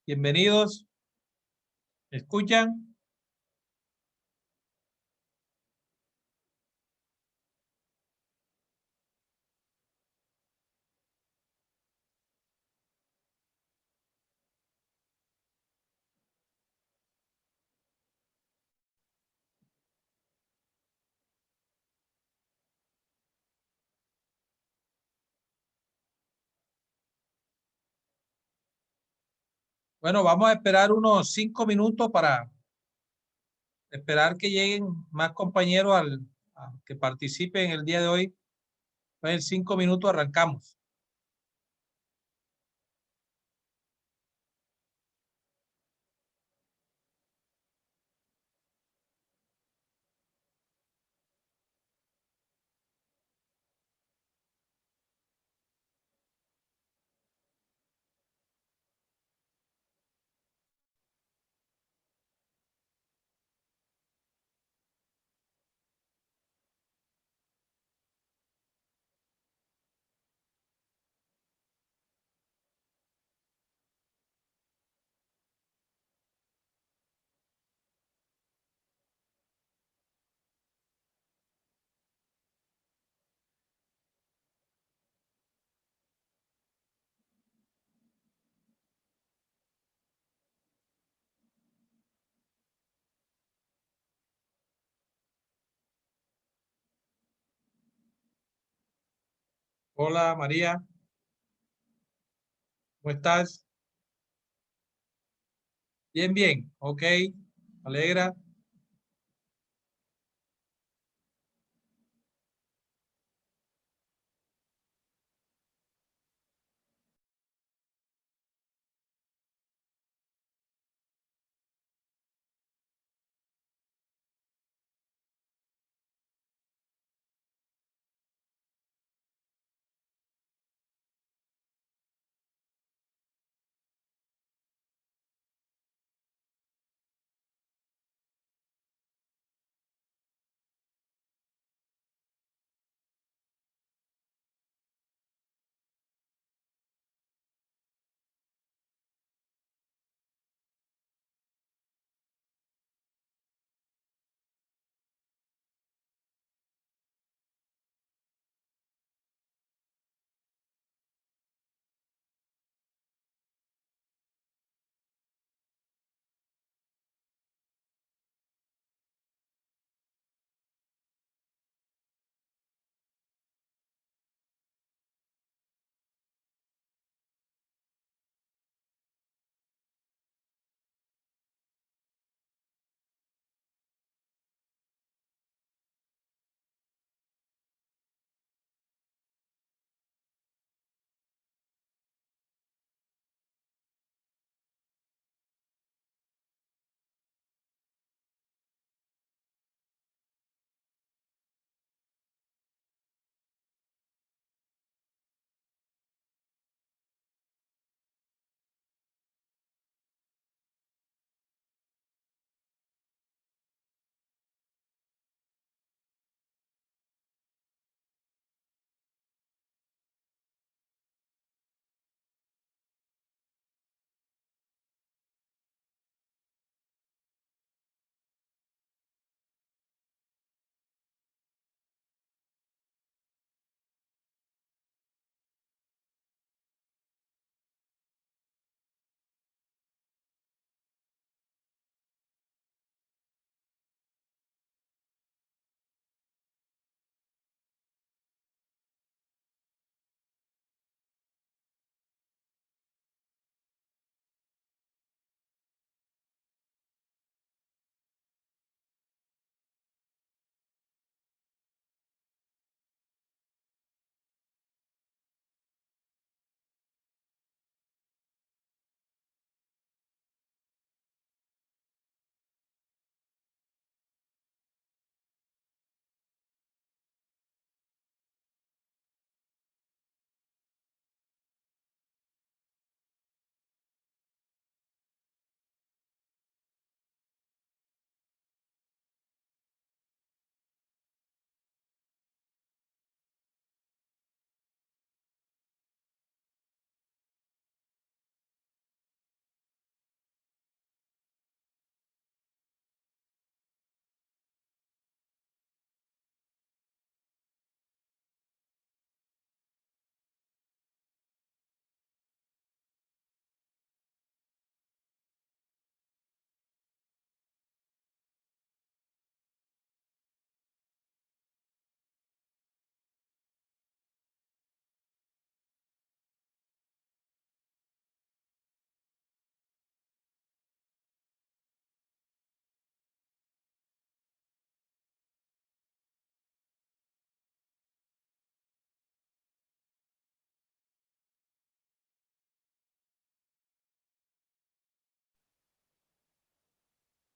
Bienvenidos. ¿Me escuchan? Bueno, vamos a esperar unos 5 minutos para esperar que lleguen más compañeros a que participen el día de hoy. Pues en 5 minutos arrancamos. Hola María, ¿cómo estás? Bien, bien, ok, alegra.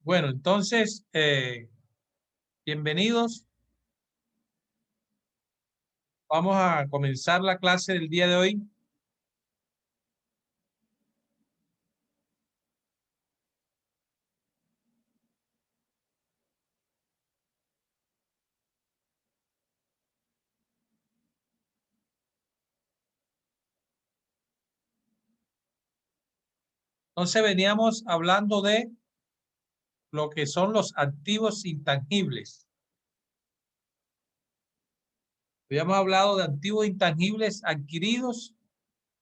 Bueno, entonces, bienvenidos. Vamos a comenzar la clase del día de hoy. Entonces veníamos hablando de lo que son los activos intangibles. Habíamos hablado de activos intangibles adquiridos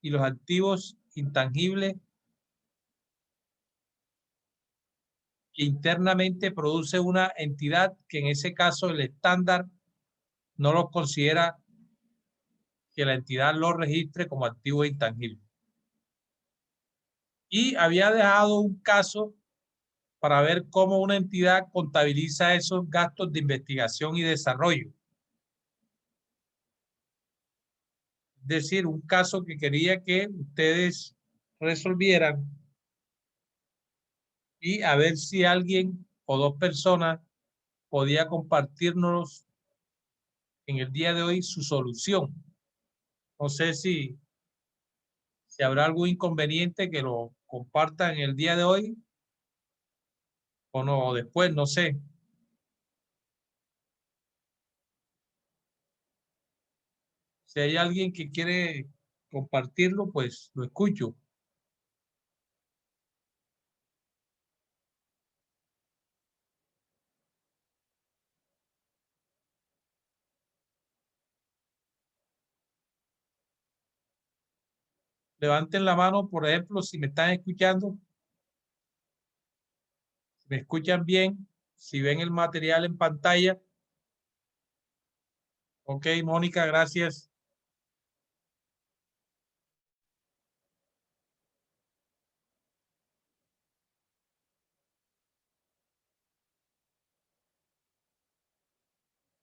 y los activos intangibles que internamente produce una entidad que en ese caso el estándar no los considera, que la entidad los registre como activos intangibles. Y había dejado un caso para ver cómo una entidad contabiliza esos gastos de investigación y desarrollo. Es decir, un caso que quería que ustedes resolvieran y a ver si alguien o dos personas podía compartirnos en el día de hoy su solución. No sé si habrá algún inconveniente que lo compartan en el día de hoy o no, o después, no sé. Si hay alguien que quiere compartirlo, pues lo escucho. Levanten la mano, por ejemplo, si me están escuchando, si me escuchan bien, si ven el material en pantalla. Ok, Mónica, gracias.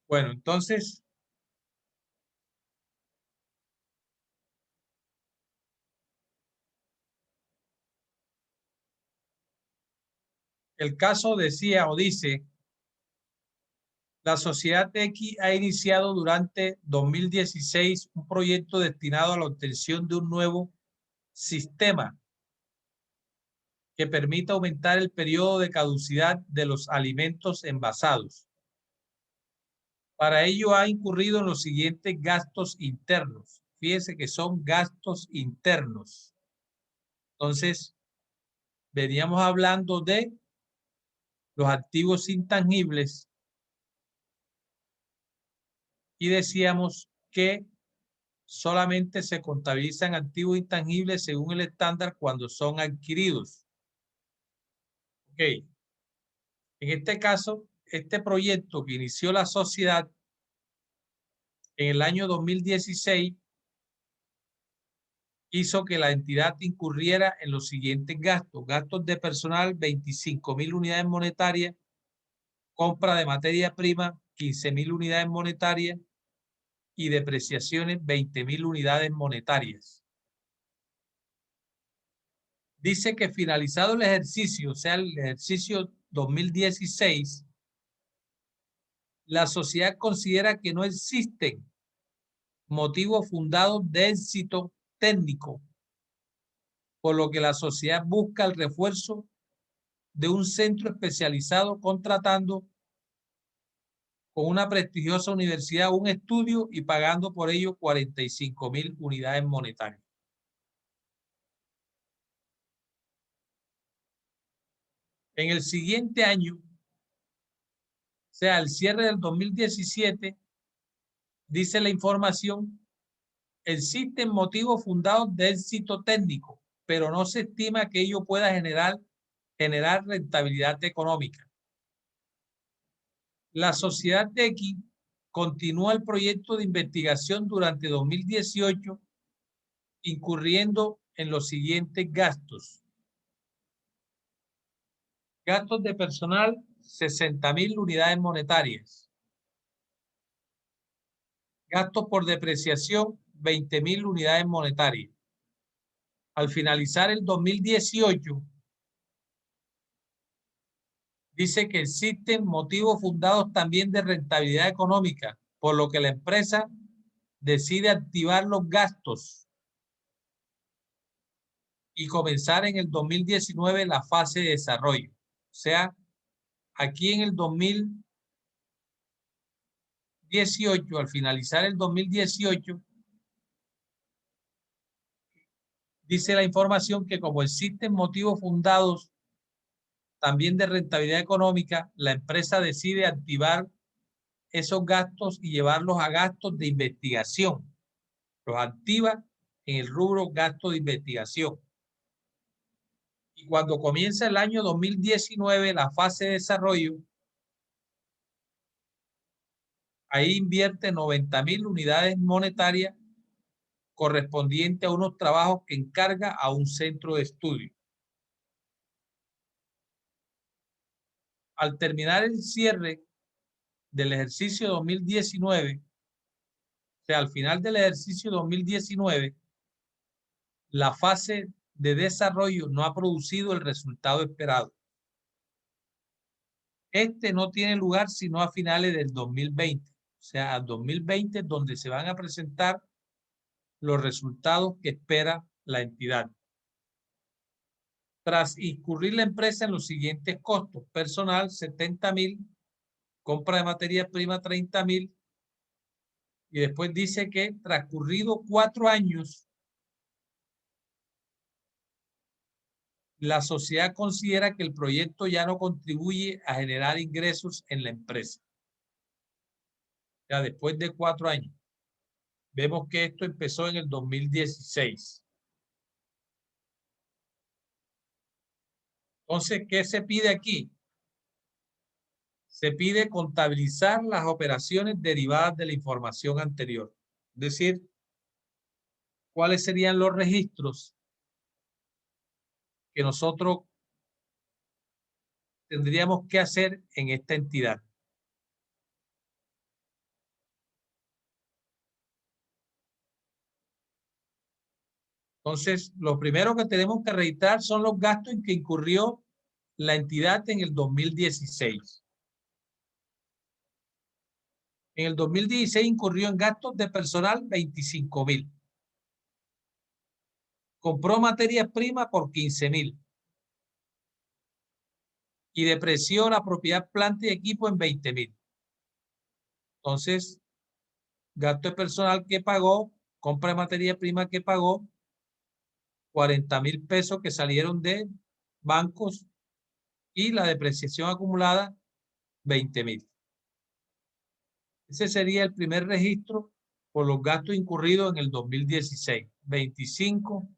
Bueno, entonces, el caso decía o dice, la sociedad X ha iniciado durante 2016 un proyecto destinado a la obtención de un nuevo sistema que permita aumentar el periodo de caducidad de los alimentos envasados. Para ello ha incurrido en los siguientes gastos internos. Fíjense que son gastos internos. Entonces, veníamos hablando de los activos intangibles y decíamos que solamente se contabilizan activos intangibles según el estándar cuando son adquiridos. Ok. En este caso, este proyecto que inició la sociedad en el año 2016 hizo que la entidad incurriera en los siguientes gastos. Gastos de personal, 25.000 unidades monetarias. Compra de materia prima, 15.000 unidades monetarias. Y depreciaciones, 20.000 unidades monetarias. Dice que finalizado el ejercicio, o sea, el ejercicio 2016, la sociedad considera que no existen motivos fundados de éxito técnico, por lo que la sociedad busca el refuerzo de un centro especializado contratando con una prestigiosa universidad un estudio y pagando por ello 45.000 unidades monetarias. En el siguiente año, o sea, al cierre del 2017, dice la información, existen motivos fundados de éxito técnico, pero no se estima que ello pueda generar rentabilidad económica. La sociedad X continúa el proyecto de investigación durante 2018, incurriendo en los siguientes gastos. Gastos de personal, 60.000 unidades monetarias. Gastos por depreciación, 20.000 unidades monetarias. Al finalizar el 2018, dice que existen motivos fundados también de rentabilidad económica, por lo que la empresa decide activar los gastos y comenzar en el 2019 la fase de desarrollo. O sea, aquí en el 2018, al finalizar el 2018, dice la información que como existen motivos fundados también de rentabilidad económica, la empresa decide activar esos gastos y llevarlos a gastos de investigación. Los activa en el rubro gasto de investigación. Y cuando comienza el año 2019, la fase de desarrollo, ahí invierte 90.000 unidades monetarias correspondiente a unos trabajos que encarga a un centro de estudio. Al terminar el cierre del ejercicio 2019, o sea, al final del ejercicio 2019, la fase de desarrollo no ha producido el resultado esperado. Este no tiene lugar sino a finales del 2020, o sea, al 2020 donde se van a presentar los resultados que espera la entidad. Tras incurrir la empresa en los siguientes costos: personal 70.000, compra de materia prima 30.000, y después dice que transcurrido 4 años, la sociedad considera que el proyecto ya no contribuye a generar ingresos en la empresa. Ya después de 4 años. Vemos que esto empezó en el 2016. Entonces, ¿qué se pide aquí? Se pide contabilizar las operaciones derivadas de la información anterior. Es decir, ¿cuáles serían los registros que nosotros tendríamos que hacer en esta entidad? Entonces, lo primero que tenemos que registrar son los gastos en que incurrió la entidad en el 2016. En el 2016 incurrió en gastos de personal 25.000. Compró materia prima por 15.000. Y depreció la propiedad, planta y equipo en 20.000. Entonces, gasto de personal que pagó, compra de materia prima que pagó, 40.000 pesos que salieron de bancos, y la depreciación acumulada 20.000. Ese sería el primer registro por los gastos incurridos en el 2016. 25,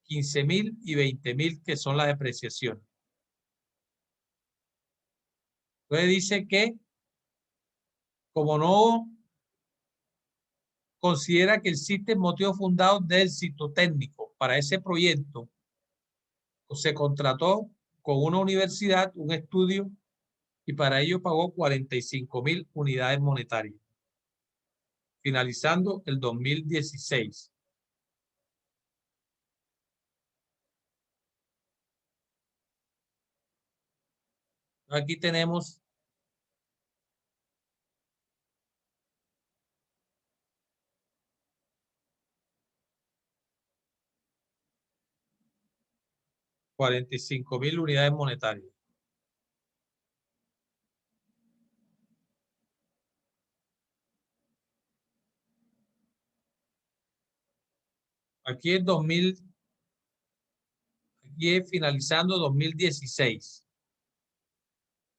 15.000 y 20.000, que son las depreciaciones. Entonces dice que como no considera que existen motivos fundados de éxito técnico para ese proyecto, se contrató con una universidad un estudio y para ello pagó 45.000 unidades monetarias, finalizando el 2016. Aquí tenemos $45.000 unidades monetarias. Aquí es 2000, aquí es finalizando 2016.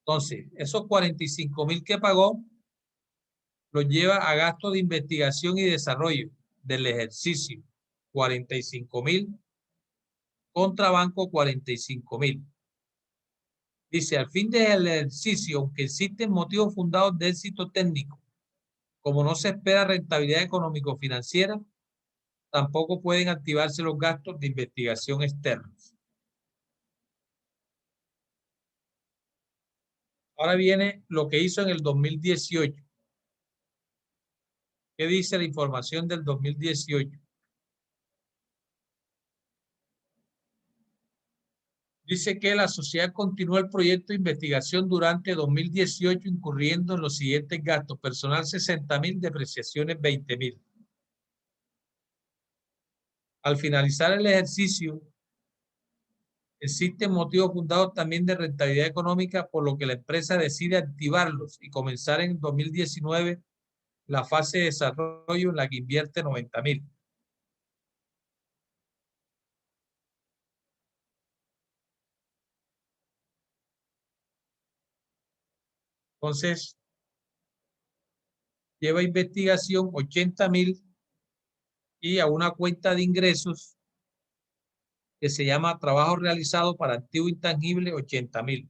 Entonces, esos 45.000 que pagó los lleva a gastos de investigación y desarrollo del ejercicio, 45.000, contra banco 45.000. Dice, al fin del ejercicio, aunque existen motivos fundados de éxito técnico, como no se espera rentabilidad económico-financiera, tampoco pueden activarse los gastos de investigación externos. Ahora viene lo que hizo en el 2018. ¿Qué dice la información del 2018? Dice que la sociedad continúa el proyecto de investigación durante 2018 incurriendo en los siguientes gastos: personal 60.000, depreciaciones 20.000. Al finalizar el ejercicio, existen motivos fundados también de rentabilidad económica, por lo que la empresa decide activarlos y comenzar en 2019 la fase de desarrollo en la que invierte 90.000. Entonces, lleva investigación 80.000 y a una cuenta de ingresos que se llama trabajo realizado para activo intangible 80.000.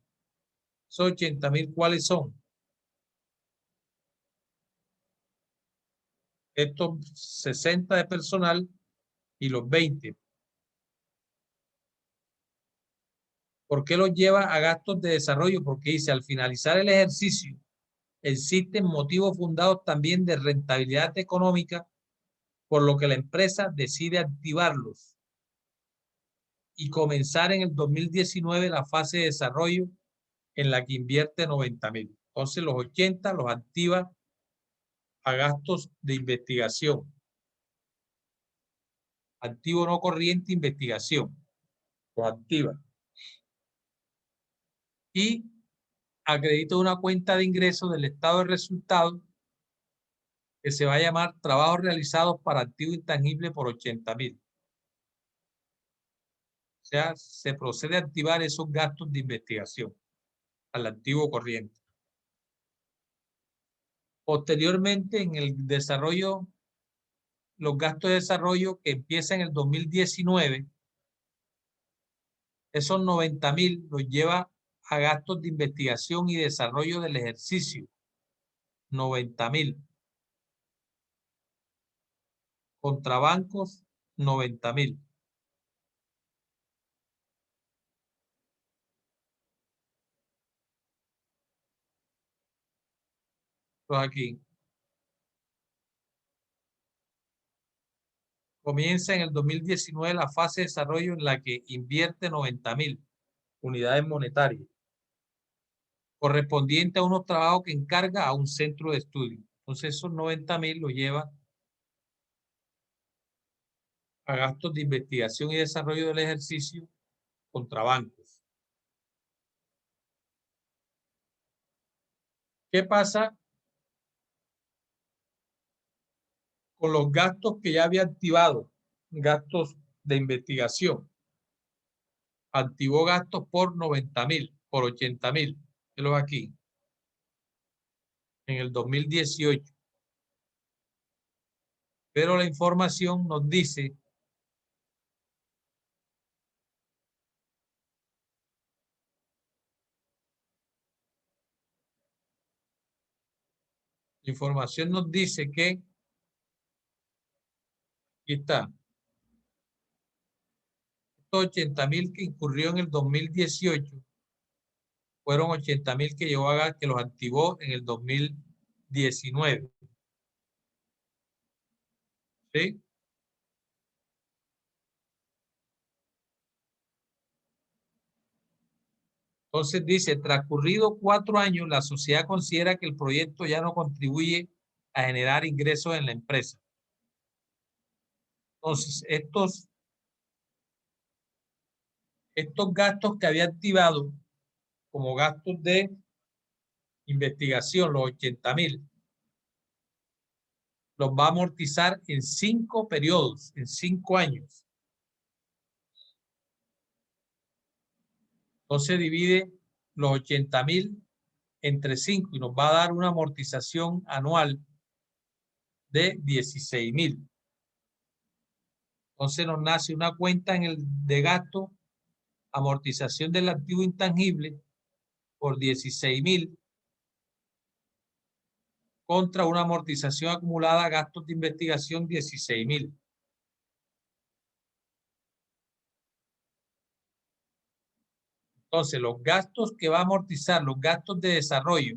Esos 80.000, ¿cuáles son? Estos 60 de personal y los 20. ¿Por qué los lleva a gastos de desarrollo? Porque dice, al finalizar el ejercicio, existen motivos fundados también de rentabilidad económica, por lo que la empresa decide activarlos y comenzar en el 2019 la fase de desarrollo en la que invierte 90.000. Entonces los 80 los activa a gastos de investigación. Activo no corriente, investigación. Los activa. Y acredita una cuenta de ingresos del estado de resultados que se va a llamar trabajos realizados para activo intangible por 80.000. O sea, se procede a activar esos gastos de investigación al activo corriente. Posteriormente, en el desarrollo, los gastos de desarrollo que empiezan en el 2019, esos 90.000 los lleva a gastos de investigación y desarrollo del ejercicio. 90.000. Contrabancos, 90.000. Pues aquí comienza en el 2019 la fase de desarrollo en la que invierte 90.000 unidades monetarias, correspondiente a unos trabajos que encarga a un centro de estudio. Entonces esos 90.000 lo lleva a gastos de investigación y desarrollo del ejercicio contra bancos. ¿Qué pasa con los gastos que ya había activado? Gastos de investigación. Activó gastos por 90.000, por 80.000. Los aquí, en el 2018. Pero la información nos dice que, aquí está, estos 80.000 que incurrió en el 2018 fueron 80.000 que llevó que los activó en el 2019. ¿Sí? Entonces dice, transcurrido 4 años, la sociedad considera que el proyecto ya no contribuye a generar ingresos en la empresa. Entonces, estos gastos que había activado como gastos de investigación, los 80.000, los va a amortizar en 5 periodos, en 5 años. Entonces divide los 80.000 entre 5 y nos va a dar una amortización anual de 16.000. Entonces nos nace una cuenta en el de gasto, amortización del activo intangible por 16.000 contra una amortización acumulada a gastos de investigación 16.000. Entonces, los gastos que va a amortizar, los gastos de desarrollo,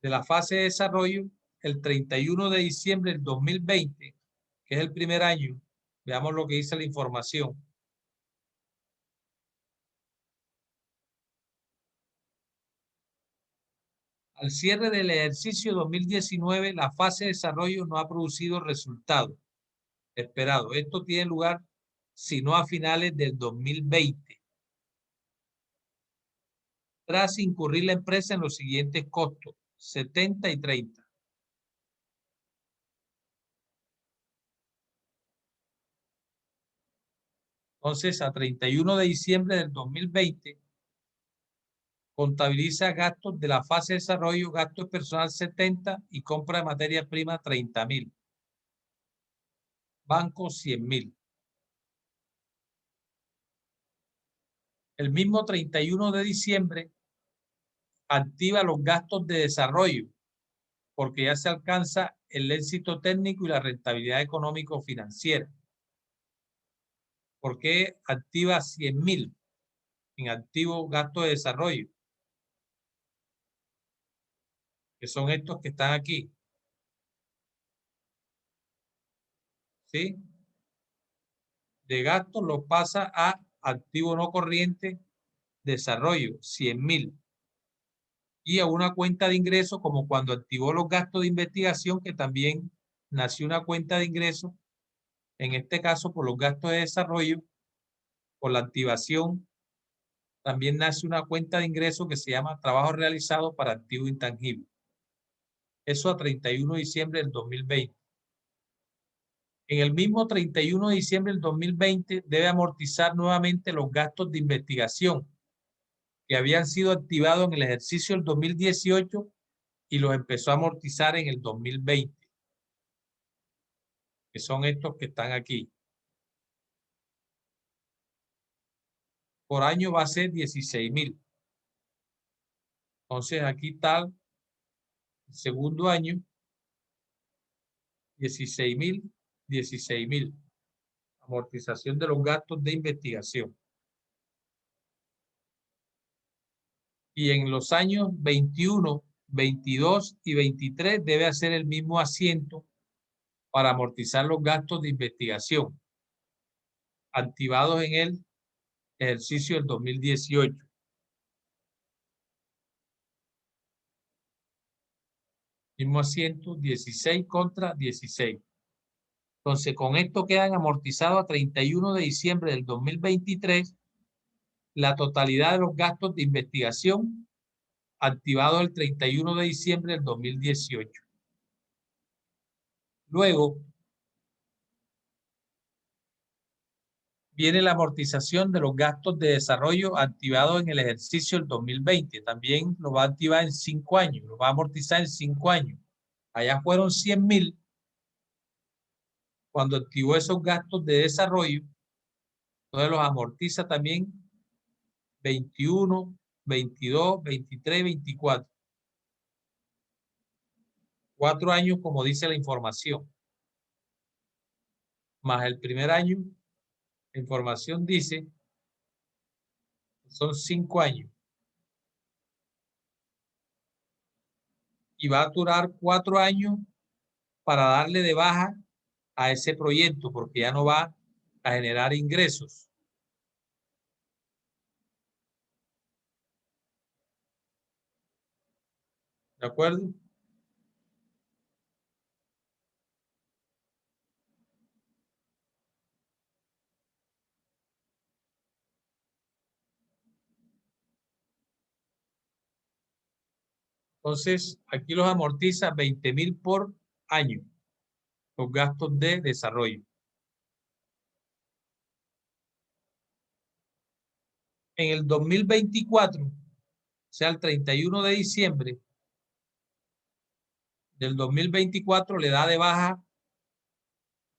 de la fase de desarrollo, el 31 de diciembre del 2020, que es el primer año, veamos lo que dice la información. Al cierre del ejercicio 2019, la fase de desarrollo no ha producido resultados esperados. Esto tiene lugar sino a finales del 2020. Tras incurrir la empresa en los siguientes costos, 70 y 30. Entonces, a 31 de diciembre del 2020, contabiliza gastos de la fase de desarrollo, gastos de personal 70 y compra de materia prima 30.000. Banco 100.000. El mismo 31 de diciembre activa los gastos de desarrollo porque ya se alcanza el éxito técnico y la rentabilidad económico-financiera. ¿Por qué activa 100.000 en activo gasto de desarrollo? Que son estos que están aquí. ¿Sí? De gastos los pasa a activo no corriente desarrollo, 100.000. Y a una cuenta de ingresos como cuando activó los gastos de investigación, que también nació una cuenta de ingresos, en este caso por los gastos de desarrollo, por la activación, también nace una cuenta de ingresos que se llama trabajo realizado para activo intangible. Eso a 31 de diciembre del 2020. En el mismo 31 de diciembre del 2020 debe amortizar nuevamente los gastos de investigación que habían sido activados en el ejercicio del 2018 y los empezó a amortizar en el 2020, que son estos que están aquí. Por año va a ser 16.000. Entonces aquí está el segundo año, 16.000, 16.000. Amortización de los gastos de investigación. Y en los años 21, 22 y 23 debe hacer el mismo asiento para amortizar los gastos de investigación activados en el ejercicio del 2018. Mismo asiento, 16 contra 16. Entonces, con esto quedan amortizados a 31 de diciembre del 2023 la totalidad de los gastos de investigación activados el 31 de diciembre del 2018. Luego, viene la amortización de los gastos de desarrollo activados en el ejercicio del 2020. También lo va a activar en 5 años, lo va a amortizar en 5 años. Allá fueron 100.000 cuando activó esos gastos de desarrollo. Entonces los amortiza también 21, 22, 23, 24. 4 años, como dice la información. Más el primer año, la información dice que son 5 años. Y va a durar 4 años para darle de baja a ese proyecto, porque ya no va a generar ingresos. ¿De acuerdo? Entonces, aquí los amortiza 20.000 por año, los gastos de desarrollo. En el 2024, o sea, el 31 de diciembre del 2024, le da de baja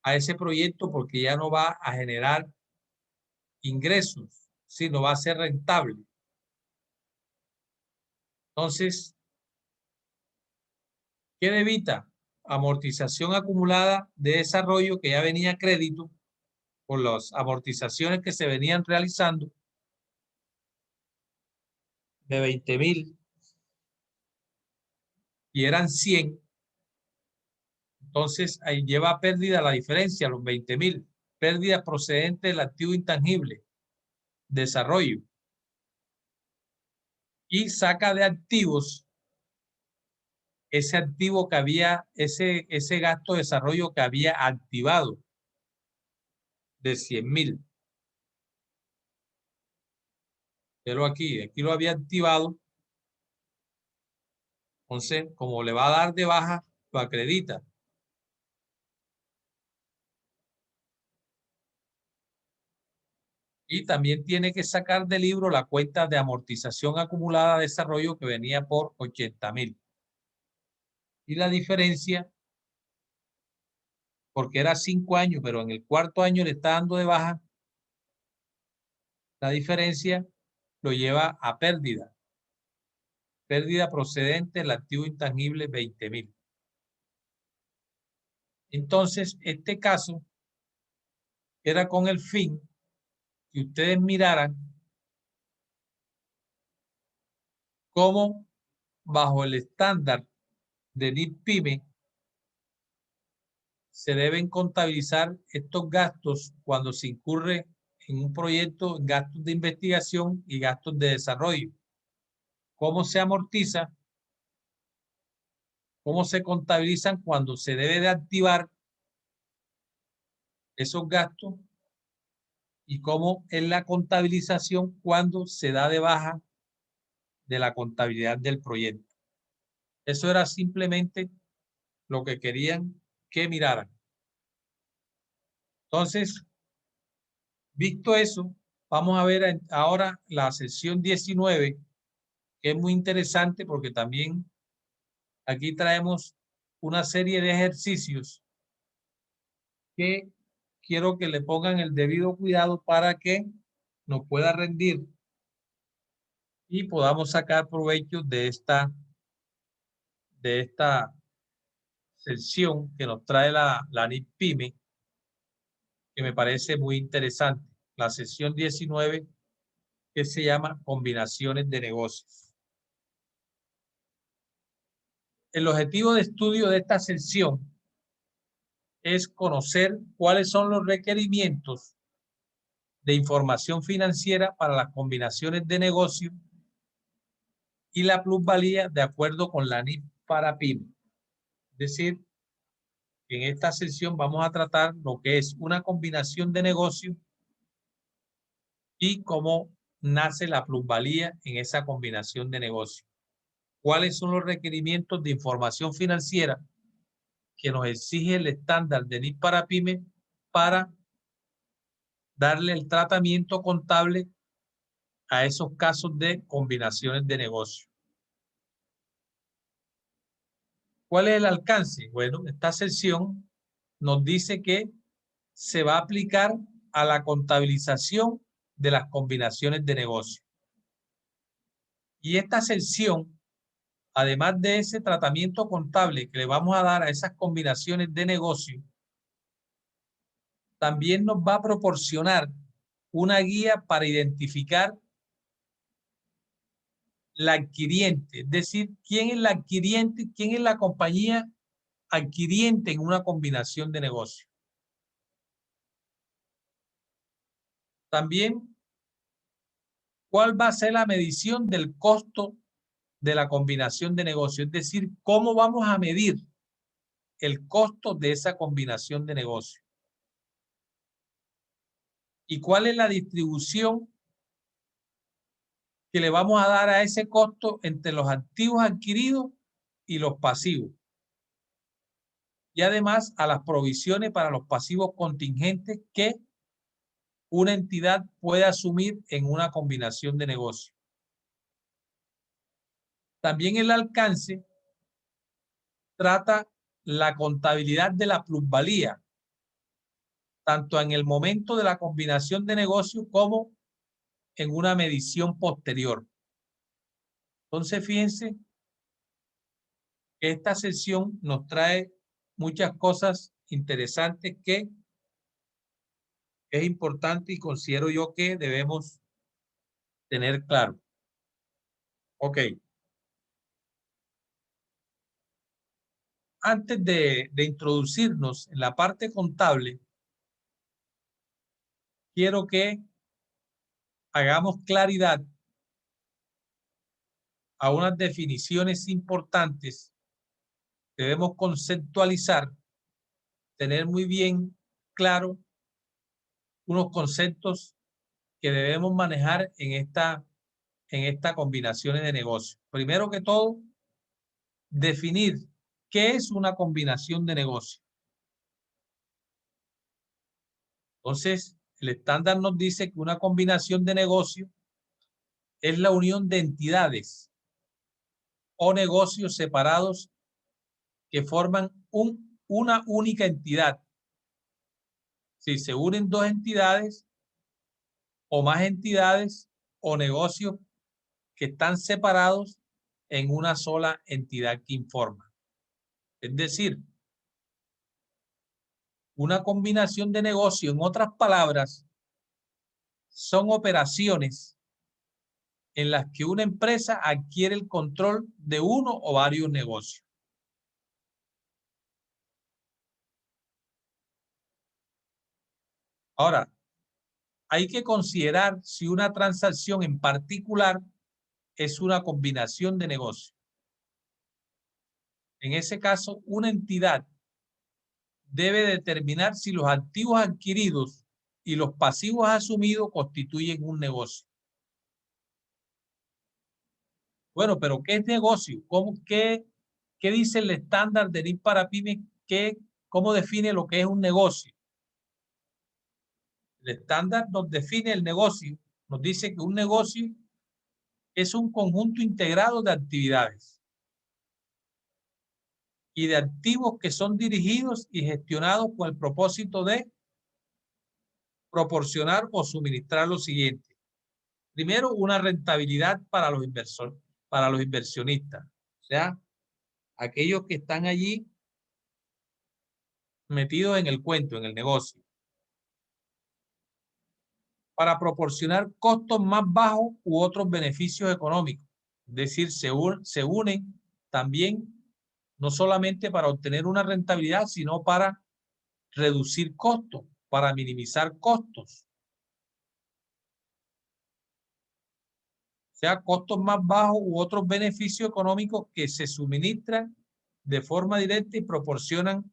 a ese proyecto porque ya no va a generar ingresos, sino va a ser rentable. Entonces, ¿qué debita? Amortización acumulada de desarrollo que ya venía a crédito por las amortizaciones que se venían realizando de 20.000 y eran 100. Entonces, ahí lleva pérdida la diferencia, los 20.000. Pérdida procedente del activo intangible, desarrollo. Y saca de activos ese activo que había, ese gasto de desarrollo que había activado de 100.000. Pero aquí lo había activado. Entonces, como le va a dar de baja, lo acredita. Y también tiene que sacar del libro la cuenta de amortización acumulada de desarrollo que venía por 80.000. Y la diferencia, porque era 5 años, pero en el cuarto año le está dando de baja, la diferencia lo lleva a pérdida. Pérdida procedente del activo intangible 20.000. Entonces, este caso era con el fin que ustedes miraran cómo bajo el estándar de NIPPYME se deben contabilizar estos gastos cuando se incurre en un proyecto, gastos de investigación y gastos de desarrollo. Cómo se amortiza, cómo se contabilizan cuando se debe de activar esos gastos y cómo es la contabilización cuando se da de baja de la contabilidad del proyecto. Eso era simplemente lo que querían que miraran. Entonces, visto eso, vamos a ver ahora la sección 19, que es muy interesante porque también aquí traemos una serie de ejercicios que quiero que le pongan el debido cuidado para que nos pueda rendir y podamos sacar provecho de esta sección que nos trae la NIPPYME, que me parece muy interesante. La sección 19, que se llama combinaciones de negocios. El objetivo de estudio de esta sección es conocer cuáles son los requerimientos de información financiera para las combinaciones de negocio y la plusvalía de acuerdo con la NIP para PYME. Es decir, en esta sección vamos a tratar lo que es una combinación de negocio y cómo nace la plusvalía en esa combinación de negocio. ¿Cuáles son los requerimientos de información financiera que nos exige el estándar de NIP para PYME para darle el tratamiento contable a esos casos de combinaciones de negocio? ¿Cuál es el alcance? Bueno, esta sección nos dice que se va a aplicar a la contabilización de las combinaciones de negocio. Y esta sección, además de ese tratamiento contable que le vamos a dar a esas combinaciones de negocio, también nos va a proporcionar una guía para identificar la adquiriente, es decir, quién es la adquiriente, quién es la compañía adquiriente en una combinación de negocio. También, ¿cuál va a ser la medición del costo de la combinación de negocio? Es decir, ¿cómo vamos a medir el costo de esa combinación de negocio? ¿Y cuál es la distribución que le vamos a dar a ese costo entre los activos adquiridos y los pasivos? Y además a las provisiones para los pasivos contingentes que una entidad puede asumir en una combinación de negocio. También el alcance trata la contabilidad de la plusvalía, tanto en el momento de la combinación de negocio como en una medición posterior. Entonces, fíjense que esta sesión nos trae muchas cosas interesantes que es importante y considero yo que debemos tener claro. Ok. antes de introducirnos en la parte contable, quiero que hagamos claridad a unas definiciones importantes. Debemos conceptualizar, tener muy bien claro unos conceptos que debemos manejar en esta combinaciones de negocio. Primero que todo, definir qué es una combinación de negocio. Entonces, el estándar nos dice que una combinación de negocio es la unión de entidades o negocios separados que forman una única entidad. Si se unen dos entidades o más entidades o negocios que están separados en una sola entidad que informa. Es decir, una combinación de negocio, en otras palabras, son operaciones en las que una empresa adquiere el control de uno o varios negocios. Ahora, hay que considerar si una transacción en particular es una combinación de negocios. En ese caso, una entidad debe determinar si los activos adquiridos y los pasivos asumidos constituyen un negocio. Bueno, pero ¿qué es negocio? ¿Qué dice el estándar de NIC para pymes? ¿Cómo define lo que es un negocio? El estándar nos define el negocio, nos dice que un negocio es un conjunto integrado de actividades y de activos que son dirigidos y gestionados con el propósito de proporcionar o suministrar lo siguiente. Primero, una rentabilidad para los inversores, para los inversionistas, o sea, aquellos que están allí metidos en el cuento, en el negocio, para proporcionar costos más bajos u otros beneficios económicos. Es decir, se unen también no solamente para obtener una rentabilidad, sino para reducir costos, para minimizar costos. O sea, costos más bajos u otros beneficios económicos que se suministran de forma directa y proporcionan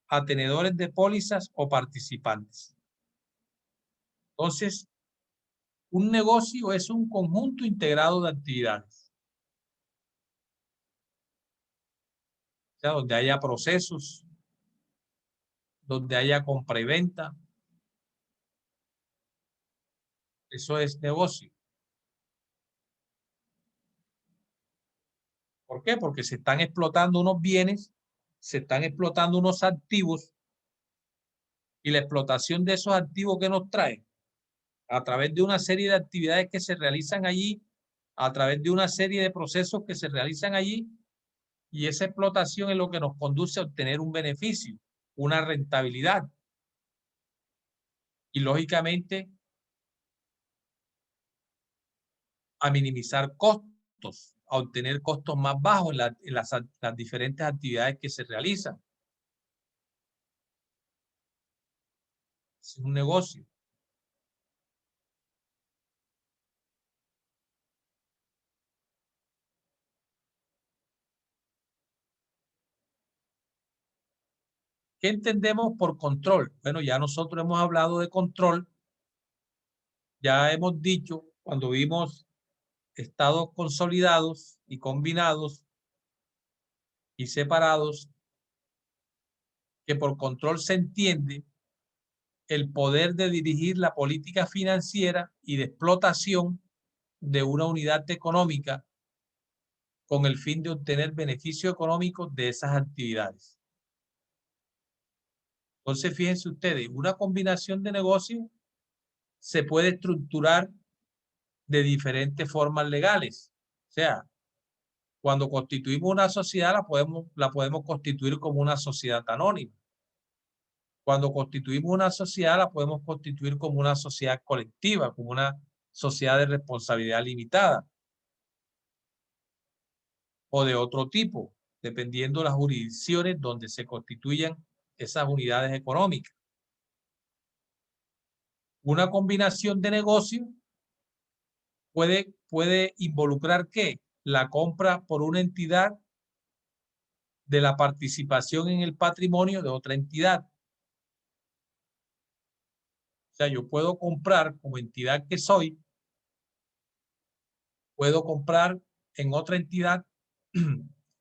a tenedores de pólizas o participantes. Entonces, un negocio es un conjunto integrado de actividades. O sea, donde haya procesos, donde haya compra y venta. Eso es negocio. ¿Por qué? Porque se están explotando unos bienes, se están explotando unos activos y la explotación de esos activos que nos trae a través de una serie de actividades que se realizan allí, a través de una serie de procesos que se realizan allí, y esa explotación es lo que nos conduce a obtener un beneficio, una rentabilidad. Y lógicamente a minimizar costos, a obtener costos más bajos en las diferentes actividades que se realizan. Es un negocio. ¿Qué entendemos por control? Bueno, ya nosotros hemos hablado de control, ya hemos dicho cuando vimos estados consolidados y combinados y separados, que por control se entiende el poder de dirigir la política financiera y de explotación de una unidad económica con el fin de obtener beneficios económicos de esas actividades. Entonces, fíjense ustedes, una combinación de negocios se puede estructurar de diferentes formas legales. O sea, cuando constituimos una sociedad, la podemos constituir como una sociedad anónima. Cuando constituimos una sociedad, la podemos constituir como una sociedad colectiva, como una sociedad de responsabilidad limitada o de otro tipo. dependiendo de las jurisdicciones donde se constituyan esas unidades económicas. Una combinación de negocios puede involucrar ¿qué? La compra por una entidad de la participación en el patrimonio de otra entidad. O sea, yo puedo comprar como entidad que soy, puedo comprar en otra entidad,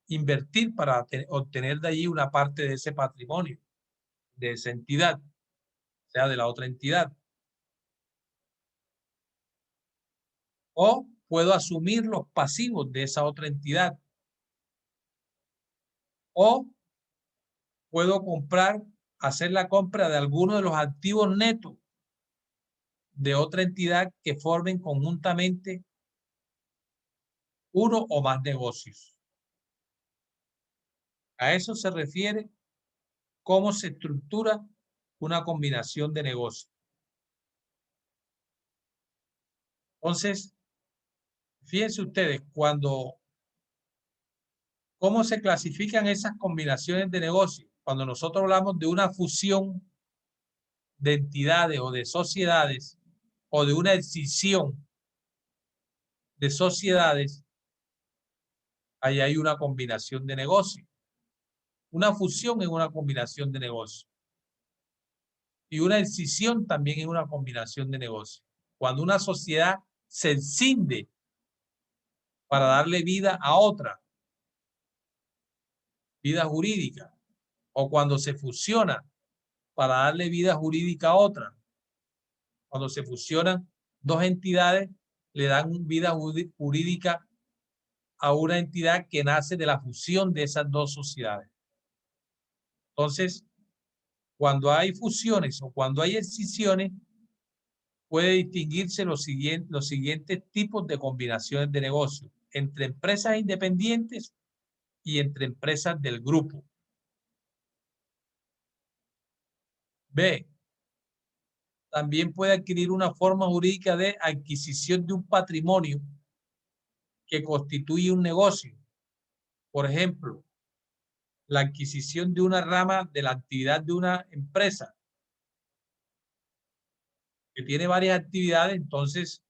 invertir para obtener de allí una parte de ese patrimonio, de esa entidad, o sea, de la otra entidad. O puedo asumir los pasivos de esa otra entidad. O puedo comprar, hacer la compra de alguno de los activos netos de otra entidad que formen conjuntamente uno o más negocios. A eso se refiere cómo se estructura una combinación de negocios. Entonces, fíjense ustedes, ¿cómo se clasifican esas combinaciones de negocios? Cuando nosotros hablamos de una fusión de entidades o de sociedades o de una escisión de sociedades, ahí hay una combinación de negocios. Una fusión es una combinación de negocios. Y una escisión también es una combinación de negocios. Cuando una sociedad se escinde para darle vida a otra, vida jurídica, o cuando se fusiona para darle vida jurídica a otra. Cuando se fusionan dos entidades, le dan vida jurídica a una entidad que nace de la fusión de esas dos sociedades. Entonces, cuando hay fusiones o cuando hay escisiones, puede distinguirse los siguientes tipos de combinaciones de negocios entre empresas independientes y entre empresas del grupo. B. También puede adquirir una forma jurídica de adquisición de un patrimonio que constituye un negocio. Por ejemplo, la adquisición de una rama de la actividad de una empresa que tiene varias actividades, entonces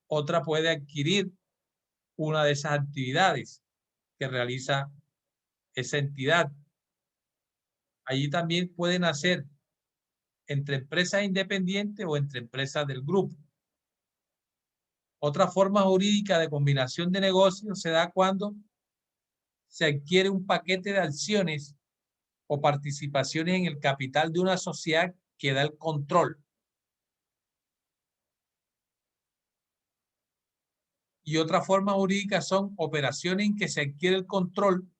otra puede adquirir una de esas actividades que realiza esa entidad. Allí también pueden hacer entre empresas independientes o entre empresas del grupo. Otra forma jurídica de combinación de negocios se da cuando se adquiere un paquete de acciones o participaciones en el capital de una sociedad que da el control. Y otra forma jurídica son operaciones en que se adquiere el control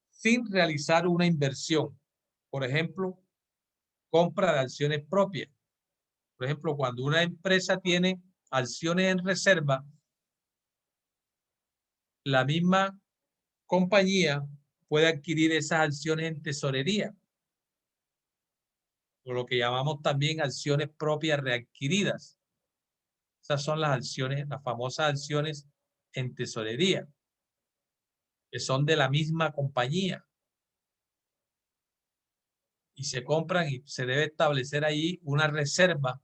sin realizar una inversión. Por ejemplo, compra de acciones propias. Por ejemplo, cuando una empresa tiene acciones en reserva, la misma compañía puede adquirir esas acciones en tesorería, o lo que llamamos también acciones propias readquiridas. Esas son las acciones, las famosas acciones en tesorería, que son de la misma compañía. Y se compran y se debe establecer ahí una reserva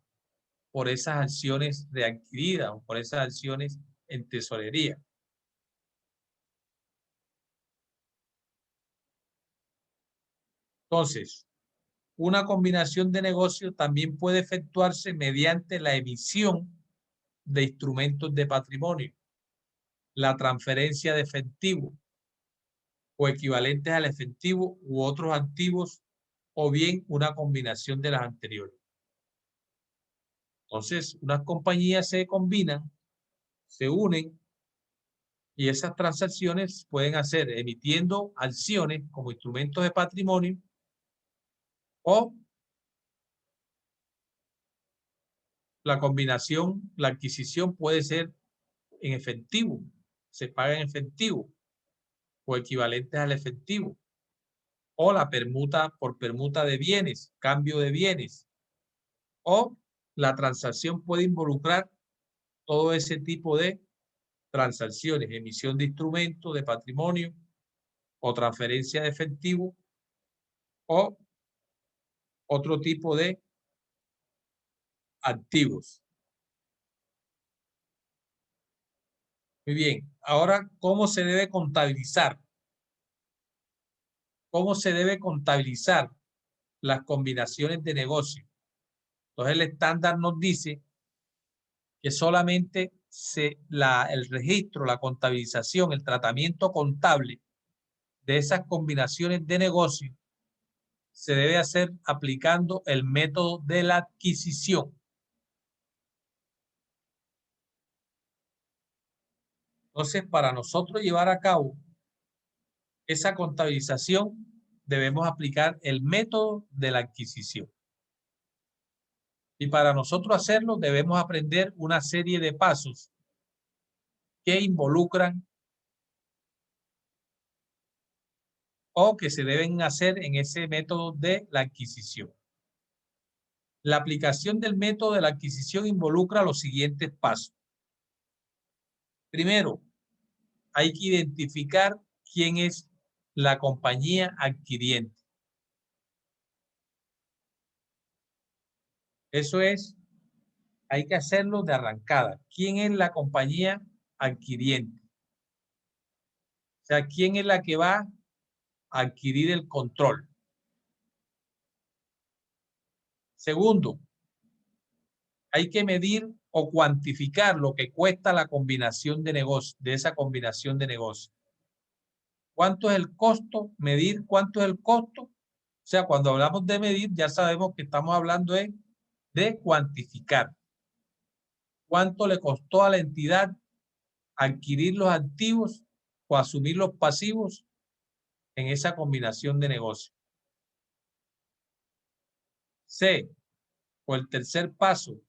por esas acciones readquiridas o por esas acciones en tesorería. Entonces, una combinación de negocios también puede efectuarse mediante la emisión de instrumentos de patrimonio, la transferencia de efectivo o equivalentes al efectivo u otros activos, o bien una combinación de las anteriores. Entonces, unas compañías se combinan, se unen, y esas transacciones pueden hacer emitiendo acciones como instrumentos de patrimonio o la combinación, la adquisición puede ser en efectivo, se paga en efectivo o equivalentes al efectivo, o la permuta por permuta de bienes, cambio de bienes, o la transacción puede involucrar todo ese tipo de transacciones, emisión de instrumentos de patrimonio o transferencia de efectivo o otro tipo de activos. Muy bien. Ahora, ¿cómo se debe contabilizar? ¿Cómo se debe contabilizar las combinaciones de negocio? Entonces, el estándar nos dice que solamente el registro, la contabilización, el tratamiento contable de esas combinaciones de negocio se debe hacer aplicando el método de la adquisición. Entonces, para nosotros llevar a cabo esa contabilización, debemos aplicar el método de la adquisición. Y para nosotros hacerlo, debemos aprender una serie de pasos que involucran o que se deben hacer en ese método de la adquisición. La aplicación del método de la adquisición involucra los siguientes pasos. Primero, hay que identificar quién es la compañía adquiriente. Eso es, hay que hacerlo de arrancada. ¿Quién es la compañía adquiriente? O sea, ¿quién es la que va a adquirir el control? Segundo, hay que medir o cuantificar lo que cuesta la combinación de negocio, de esa combinación de negocio. ¿Cuánto es el costo? Medir cuánto es el costo. O sea, cuando hablamos de medir, ya sabemos que estamos hablando de cuantificar. ¿Cuánto le costó a la entidad adquirir los activos o asumir los pasivos en esa combinación de negocio? C, o el tercer paso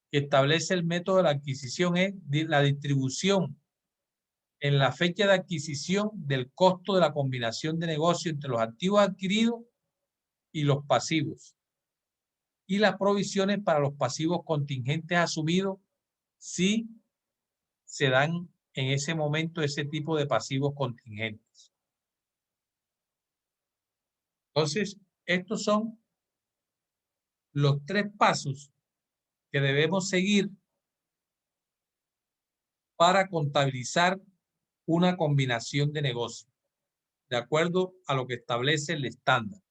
que establece el método de la adquisición es la distribución en la fecha de adquisición del costo de la combinación de negocio entre los activos adquiridos y los pasivos, y las provisiones para los pasivos contingentes asumidos si se dan en ese momento ese tipo de pasivos contingentes. Entonces, estos son los tres pasos que debemos seguir para contabilizar una combinación de negocio, de acuerdo a lo que establece el estándar.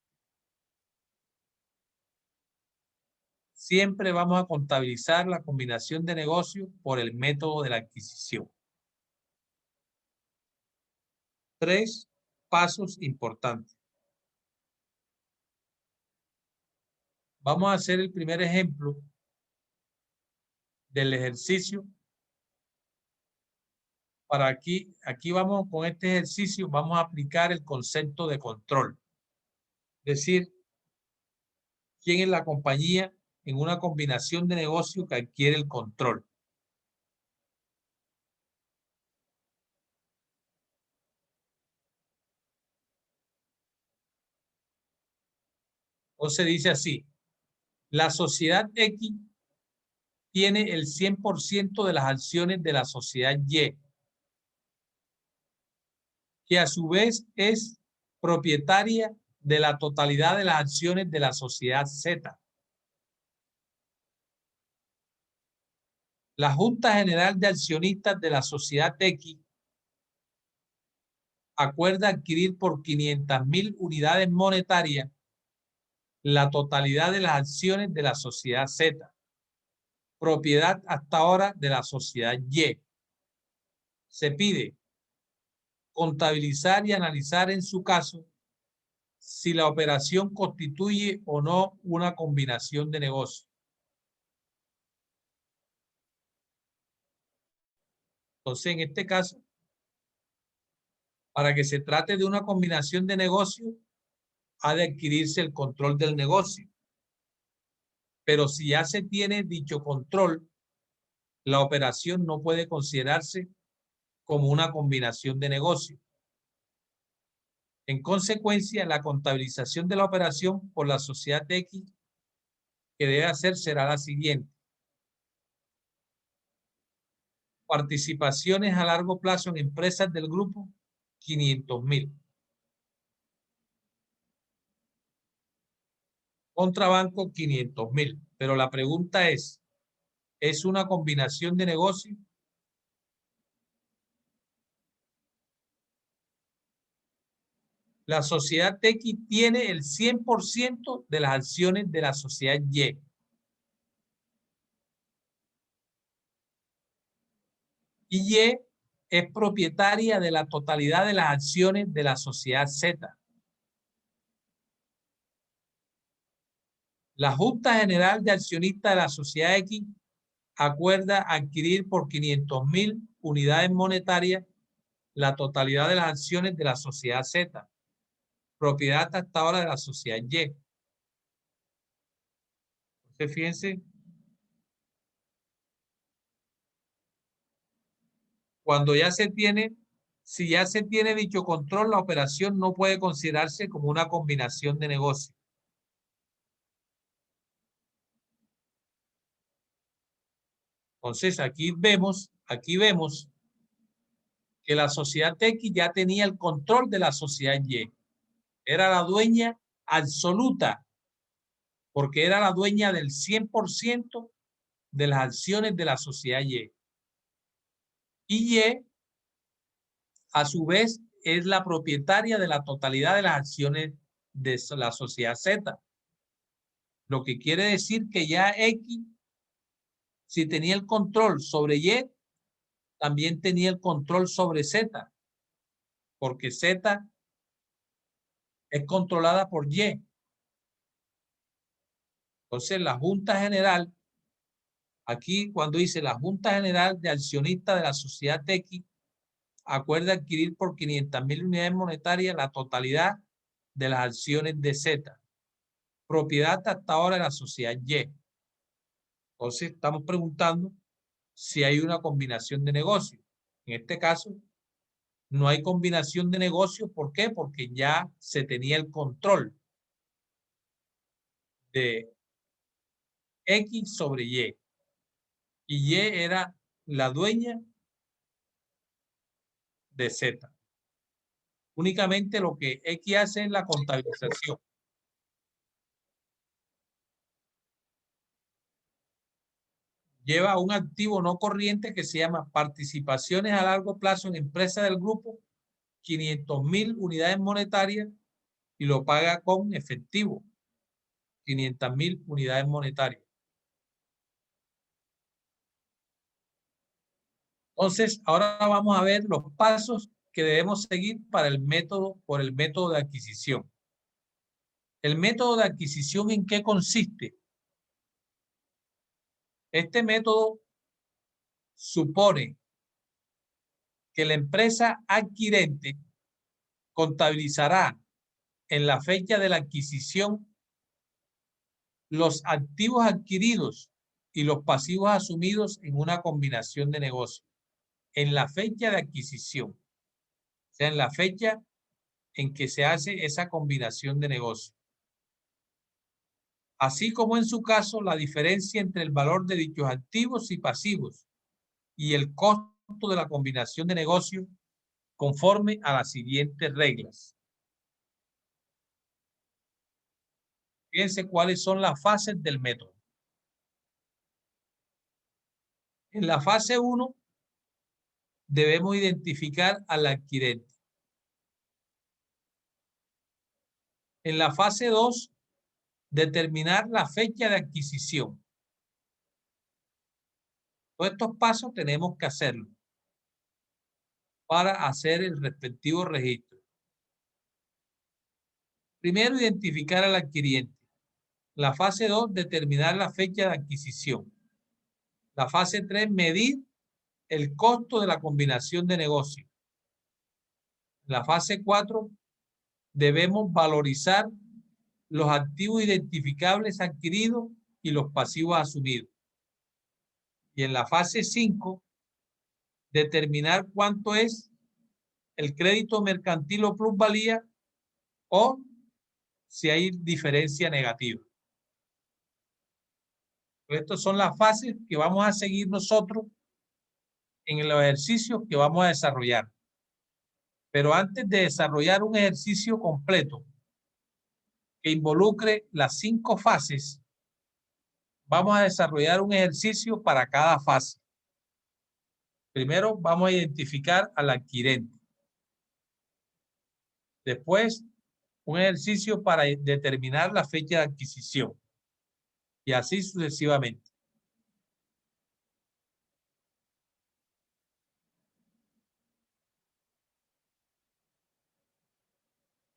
Siempre vamos a contabilizar la combinación de negocio por el método de la adquisición. Tres pasos importantes. Vamos a hacer el primer ejemplo del ejercicio. Para aquí vamos con este ejercicio, vamos a aplicar el concepto de control. Es decir, quién es la compañía en una combinación de negocio que adquiere el control. Entonces dice así, la sociedad X tiene el 100% de las acciones de la sociedad Y, que a su vez es propietaria de la totalidad de las acciones de la sociedad Z. La Junta General de Accionistas de la sociedad X acuerda adquirir por 500.000 unidades monetarias la totalidad de las acciones de la sociedad Z, propiedad hasta ahora de la sociedad Y. Se pide contabilizar y analizar en su caso si la operación constituye o no una combinación de negocios. Entonces, en este caso, para que se trate de una combinación de negocios, ha de adquirirse el control del negocio. Pero si ya se tiene dicho control, la operación no puede considerarse como una combinación de negocios. En consecuencia, la contabilización de la operación por la sociedad X que debe hacer será la siguiente. Participaciones a largo plazo en empresas del grupo, 500.000. Contra banco, 500.000. Pero la pregunta ¿es una combinación de negocio? La sociedad X tiene el 100% de las acciones de la sociedad Y. Y Y es propietaria de la totalidad de las acciones de la sociedad Z. La Junta General de Accionistas de la sociedad X acuerda adquirir por 500.000 unidades monetarias la totalidad de las acciones de la sociedad Z, propiedad hasta ahora de la sociedad Y. Entonces, fíjense, cuando ya se tiene, si ya se tiene dicho control, la operación no puede considerarse como una combinación de negocio. Entonces, aquí vemos que la sociedad X ya tenía el control de la sociedad Y. Era la dueña absoluta, porque era la dueña del 100% de las acciones de la sociedad Y. Y Y, a su vez, es la propietaria de la totalidad de las acciones de la sociedad Z. Lo que quiere decir que ya X, si tenía el control sobre Y, también tenía el control sobre Z, porque Z es controlada por Y. Entonces, la Junta General, aquí cuando dice la Junta General de Accionistas de la Sociedad X, acuerda adquirir por 500.000 unidades monetarias la totalidad de las acciones de Z, propiedad hasta ahora de la sociedad Y. Entonces, estamos preguntando si hay una combinación de negocios. En este caso, no hay combinación de negocios. ¿Por qué? Porque ya se tenía el control de X sobre Y. Y Y era la dueña de Z. Únicamente lo que X hace es la contabilización. Lleva un activo no corriente que se llama participaciones a largo plazo en empresas del grupo, 500.000 unidades monetarias, y lo paga con efectivo, 500.000 unidades monetarias. Entonces, ahora vamos a ver los pasos que debemos seguir para el método, por el método de adquisición. ¿El método de adquisición en qué consiste? Este método supone que la empresa adquirente contabilizará en la fecha de la adquisición los activos adquiridos y los pasivos asumidos en una combinación de negocio. En la fecha de adquisición, o sea, en la fecha en que se hace esa combinación de negocio. Así como en su caso, la diferencia entre el valor de dichos activos y pasivos y el costo de la combinación de negocio conforme a las siguientes reglas. Fíjense cuáles son las fases del método. En la fase 1 debemos identificar al adquirente. En la fase 2, determinar la fecha de adquisición. Todos estos pasos tenemos que hacerlo para hacer el respectivo registro. Primero, identificar al adquiriente. La fase 2, determinar la fecha de adquisición. La fase 3, medir el costo de la combinación de negocio. La fase 4, debemos valorizar los activos identificables adquiridos y los pasivos asumidos. Y en la fase 5, determinar cuánto es el crédito mercantil o plusvalía o si hay diferencia negativa. Estas son las fases que vamos a seguir nosotros en los ejercicios que vamos a desarrollar. Pero antes de desarrollar un ejercicio completo que involucre las 5 fases, vamos a desarrollar un ejercicio para cada fase. Primero vamos a identificar al adquirente. Después, un ejercicio para determinar la fecha de adquisición. Y así sucesivamente.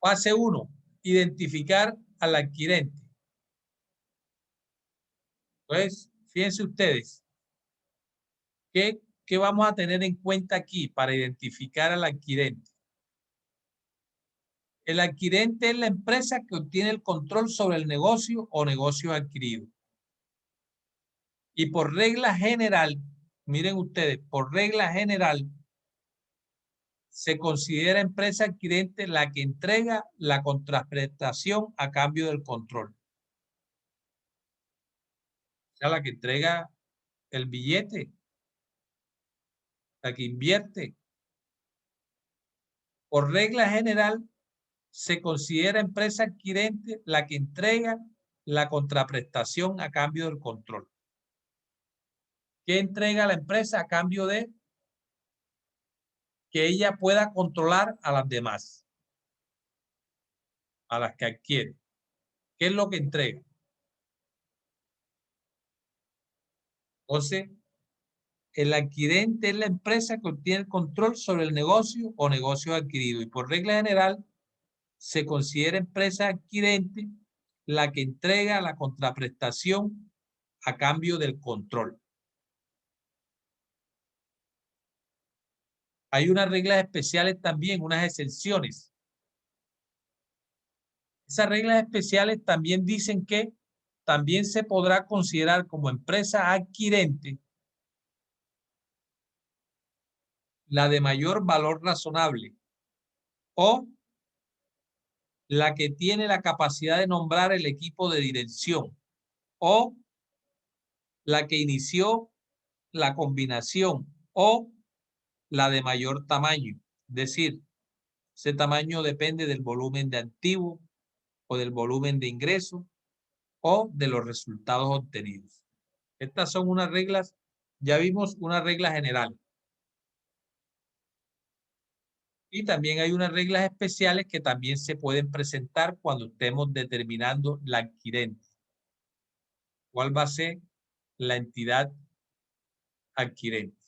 Fase 1. Identificar al adquirente. Entonces, fíjense ustedes, ¿qué vamos a tener en cuenta aquí para identificar al adquirente? El adquirente es la empresa que obtiene el control sobre el negocio o negocio adquirido. Y por regla general, miren ustedes, por regla general, se considera empresa adquirente la que entrega la contraprestación a cambio del control. O sea, la que entrega el billete, la que invierte. Por regla general, se considera empresa adquirente la que entrega la contraprestación a cambio del control. ¿Qué entrega la empresa a cambio de que ella pueda controlar a las demás, a las que adquiere? ¿Qué es lo que entrega? Entonces, el adquirente es la empresa que obtiene el control sobre el negocio o negocio adquirido. Y por regla general, se considera empresa adquirente la que entrega la contraprestación a cambio del control. Hay unas reglas especiales también, unas exenciones. Esas reglas especiales también dicen que también se podrá considerar como empresa adquirente la de mayor valor razonable o la que tiene la capacidad de nombrar el equipo de dirección o la que inició la combinación o la de mayor tamaño. Es decir, ese tamaño depende del volumen de activo o del volumen de ingreso o de los resultados obtenidos. Estas son unas reglas, ya vimos una regla general. Y también hay unas reglas especiales que también se pueden presentar cuando estemos determinando la adquirente. ¿Cuál va a ser la entidad adquirente?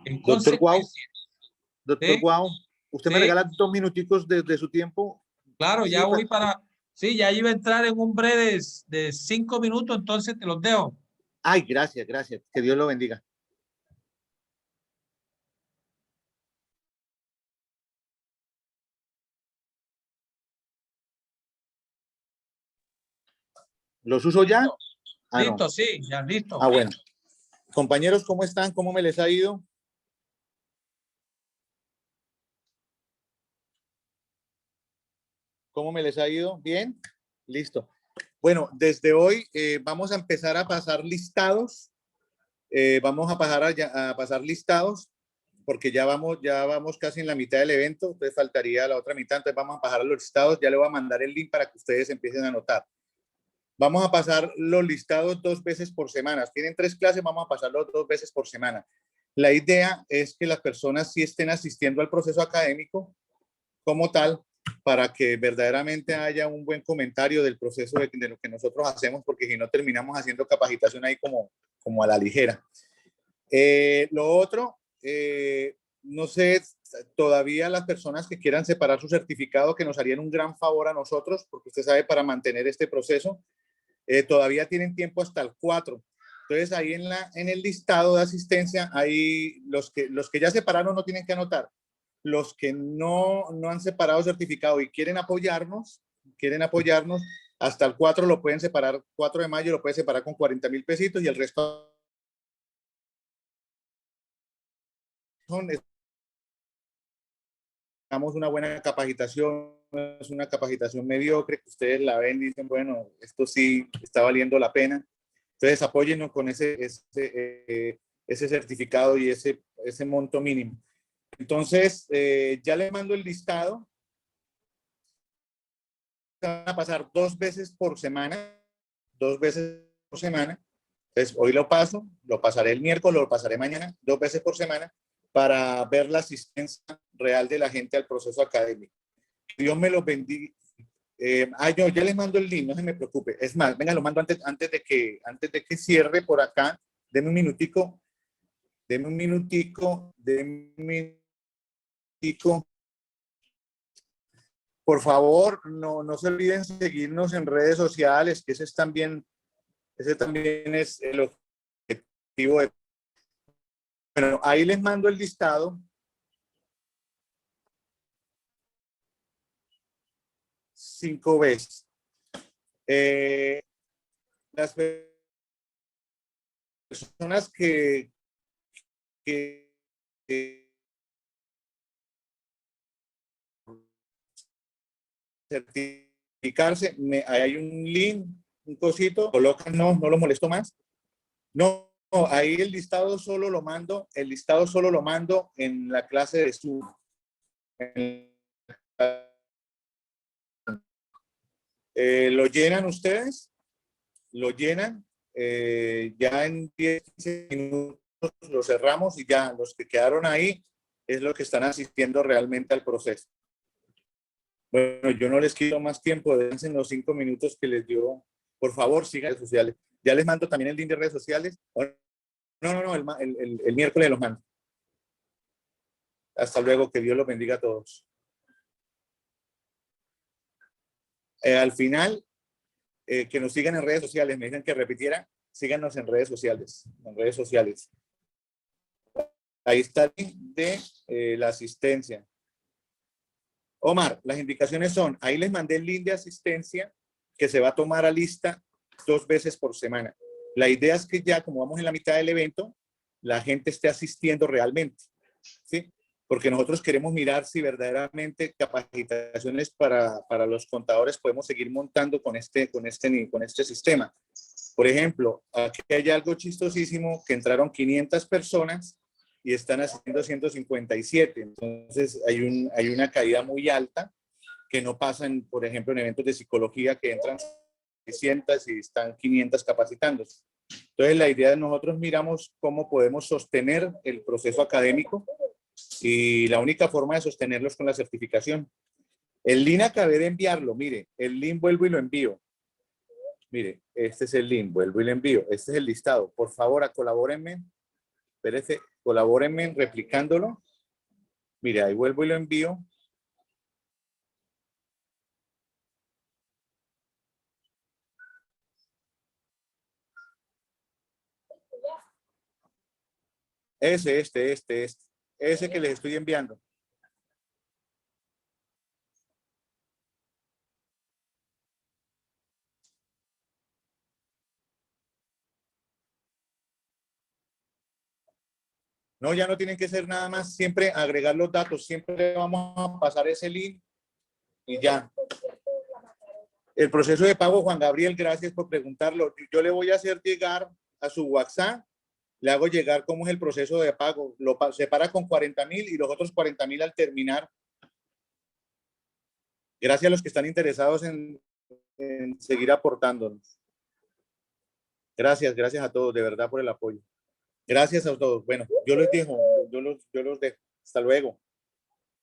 En Doctor Guau, consecuencia, doctor Guau, usted me sí, regala 2 minuticos de su tiempo. claro, Sí, ya voy para, sí, ya iba a entrar en un breve de 5 minutos, entonces te los dejo. ay, gracias, gracias. Que Dios lo bendiga. ¿Los uso ya? Listo, Ah, no. listo, sí, ya listo. Ah, bueno. Compañeros, ¿cómo están? ¿Cómo me les ha ido? ¿Cómo me les ha ido? ¿Bien? Listo. Bueno, desde hoy vamos a empezar a pasar listados. Vamos a pasar listados porque ya vamos casi en la mitad del evento. Entonces faltaría la otra mitad. Entonces vamos a pasar los listados. Ya le voy a mandar el link para que ustedes empiecen a anotar. Vamos a pasar los listados 2 veces por semana. Tienen 3 clases, vamos a pasarlos 2 veces por semana. La idea es que las personas sí estén asistiendo al proceso académico como tal, para que verdaderamente haya un buen comentario del proceso de lo que nosotros hacemos, porque si no terminamos haciendo capacitación ahí como a la ligera. Lo otro, no sé, todavía las personas que quieran separar su certificado, que nos harían un gran favor a nosotros, porque usted sabe, para mantener este proceso, todavía tienen tiempo hasta el 4. Entonces ahí en el listado de asistencia, hay los que ya separaron no tienen que anotar. Los que no han separado certificado y quieren apoyarnos, hasta el 4 lo pueden separar, 4 de mayo lo pueden separar con 40,000 pesitos y el resto damos una buena capacitación, es una capacitación mediocre que ustedes la ven y dicen, bueno, esto sí está valiendo la pena. Entonces, apóyennos con ese certificado y ese monto mínimo. Entonces, ya les mando el listado. Van a pasar 2 veces por semana, 2 veces por semana. Entonces, hoy lo paso, lo pasaré el miércoles, lo pasaré mañana, 2 veces por semana, para ver la asistencia real de la gente al proceso académico. Dios me los bendiga. Yo ya les mando el link, no se me preocupe. Es más, venga, lo mando antes de que cierre por acá. Deme un minutico, deme un minutico, deme un minutico. Por favor, no se olviden seguirnos en redes sociales, que ese también es el objetivo. Bueno, ahí les mando el listado. 5 veces. Las personas que certificarse, ahí hay un link, un cosito, colocan, no lo molesto más. No, ahí el listado solo lo mando en la clase de Zoom. Lo llenan ustedes, lo llenan, ya en 10 minutos lo cerramos y ya los que quedaron ahí es los que están asistiendo realmente al proceso. Bueno, yo no les quito más tiempo, dense los 5 minutos que les dio. Por favor, sigan redes sociales. Ya les mando también el link de redes sociales. No, el miércoles los mando. Hasta luego, que Dios los bendiga a todos. Al final, que nos sigan en redes sociales. Me dicen que repitiera, síganos en redes sociales. Ahí está el link de la asistencia. Omar, las indicaciones son, ahí les mandé el link de asistencia que se va a tomar a lista 2 veces por semana. La idea es que ya, como vamos en la mitad del evento, la gente esté asistiendo realmente, ¿sí? Porque nosotros queremos mirar si verdaderamente capacitaciones para los contadores podemos seguir montando con este sistema. Por ejemplo, aquí hay algo chistosísimo, que entraron 500 personas y están haciendo 157. Entonces, hay una caída muy alta que no pasa, por ejemplo, en eventos de psicología, que entran 600 y están 500 capacitándose. Entonces, la idea de nosotros miramos cómo podemos sostener el proceso académico, y la única forma de sostenerlo es con la certificación. El link acabé de enviarlo, mire, el link vuelvo y lo envío. Mire, este es el link, vuelvo y lo envío. Este es el listado. Por favor, colabórenme. Espérese, colabórenme replicándolo. Mire, ahí vuelvo y lo envío. Ese que les estoy enviando. No, ya no tienen que ser nada más, siempre agregar los datos, siempre vamos a pasar ese link y ya. El proceso de pago, Juan Gabriel, gracias por preguntarlo. Yo le voy a hacer llegar a su WhatsApp, le hago llegar cómo es el proceso de pago. Lo separa con 40,000 y los otros 40,000 al terminar. Gracias a los que están interesados en seguir aportándonos. Gracias a todos, de verdad, por el apoyo. Gracias a todos. Bueno, yo los dejo. Hasta luego.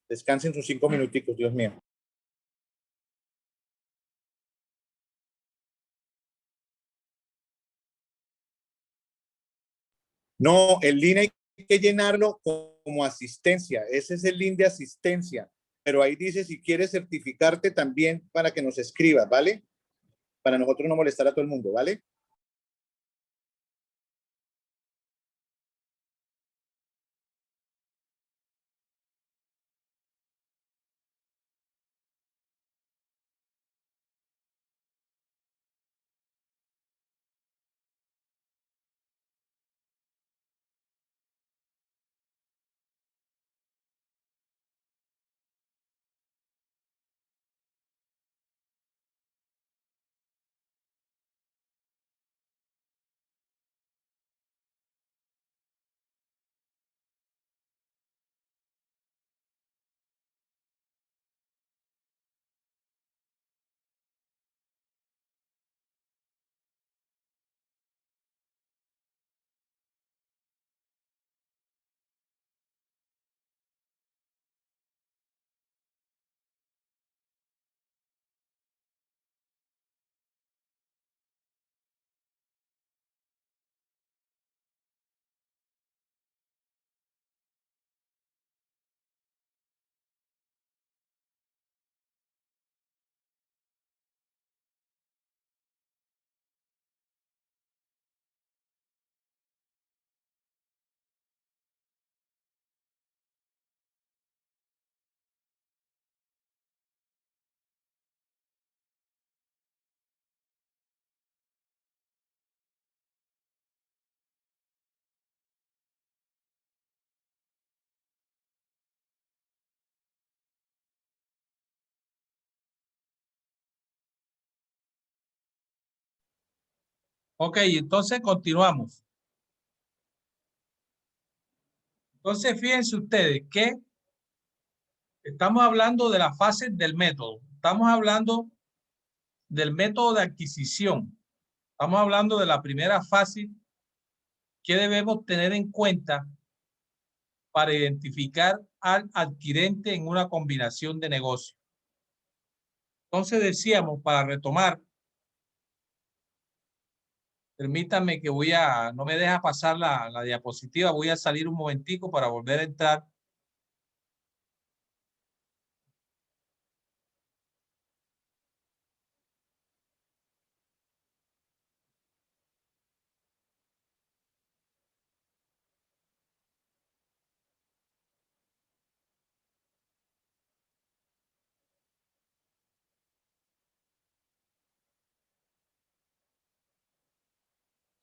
Descansen sus 5 minuticos, Dios mío. No, el link hay que llenarlo como asistencia. Ese es el link de asistencia. Pero ahí dice si quieres certificarte también, para que nos escribas, ¿vale? Para nosotros no molestar a todo el mundo, ¿vale? Ok, entonces continuamos. Entonces, fíjense ustedes que estamos hablando de la fase del método. Estamos hablando del método de adquisición. Estamos hablando de la primera fase que debemos tener en cuenta para identificar al adquirente en una combinación de negocios. Entonces decíamos, para retomar, permítanme que no me deja pasar la diapositiva, voy a salir un momentico para volver a entrar.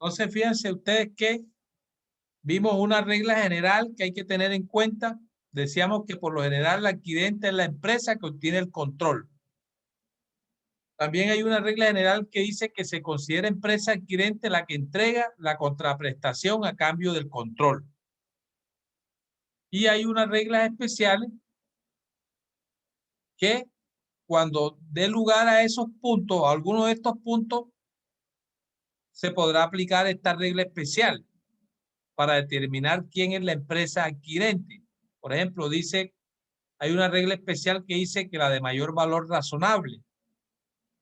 Entonces, fíjense ustedes que vimos una regla general que hay que tener en cuenta. Decíamos que por lo general el adquirente es la empresa que obtiene el control. También hay una regla general que dice que se considera empresa adquirente la que entrega la contraprestación a cambio del control. Y hay unas reglas especiales que cuando dé lugar a esos puntos, a alguno de estos puntos, se podrá aplicar esta regla especial para determinar quién es la empresa adquirente. Por ejemplo, hay una regla especial que dice que la de mayor valor razonable,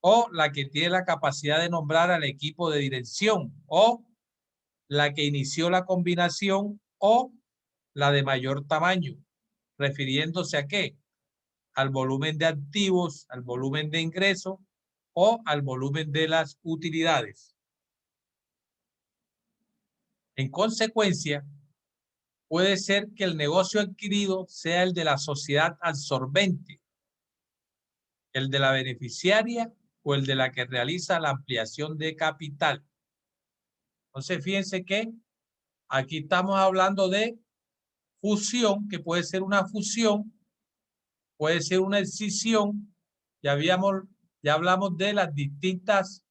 o la que tiene la capacidad de nombrar al equipo de dirección, o la que inició la combinación, o la de mayor tamaño, refiriéndose a qué, al volumen de activos, al volumen de ingresos o al volumen de las utilidades. En consecuencia, puede ser que el negocio adquirido sea el de la sociedad absorbente, el de la beneficiaria o el de la que realiza la ampliación de capital. Entonces, fíjense que aquí estamos hablando de fusión, que puede ser una fusión, puede ser una escisión. Ya hablamos de las distintas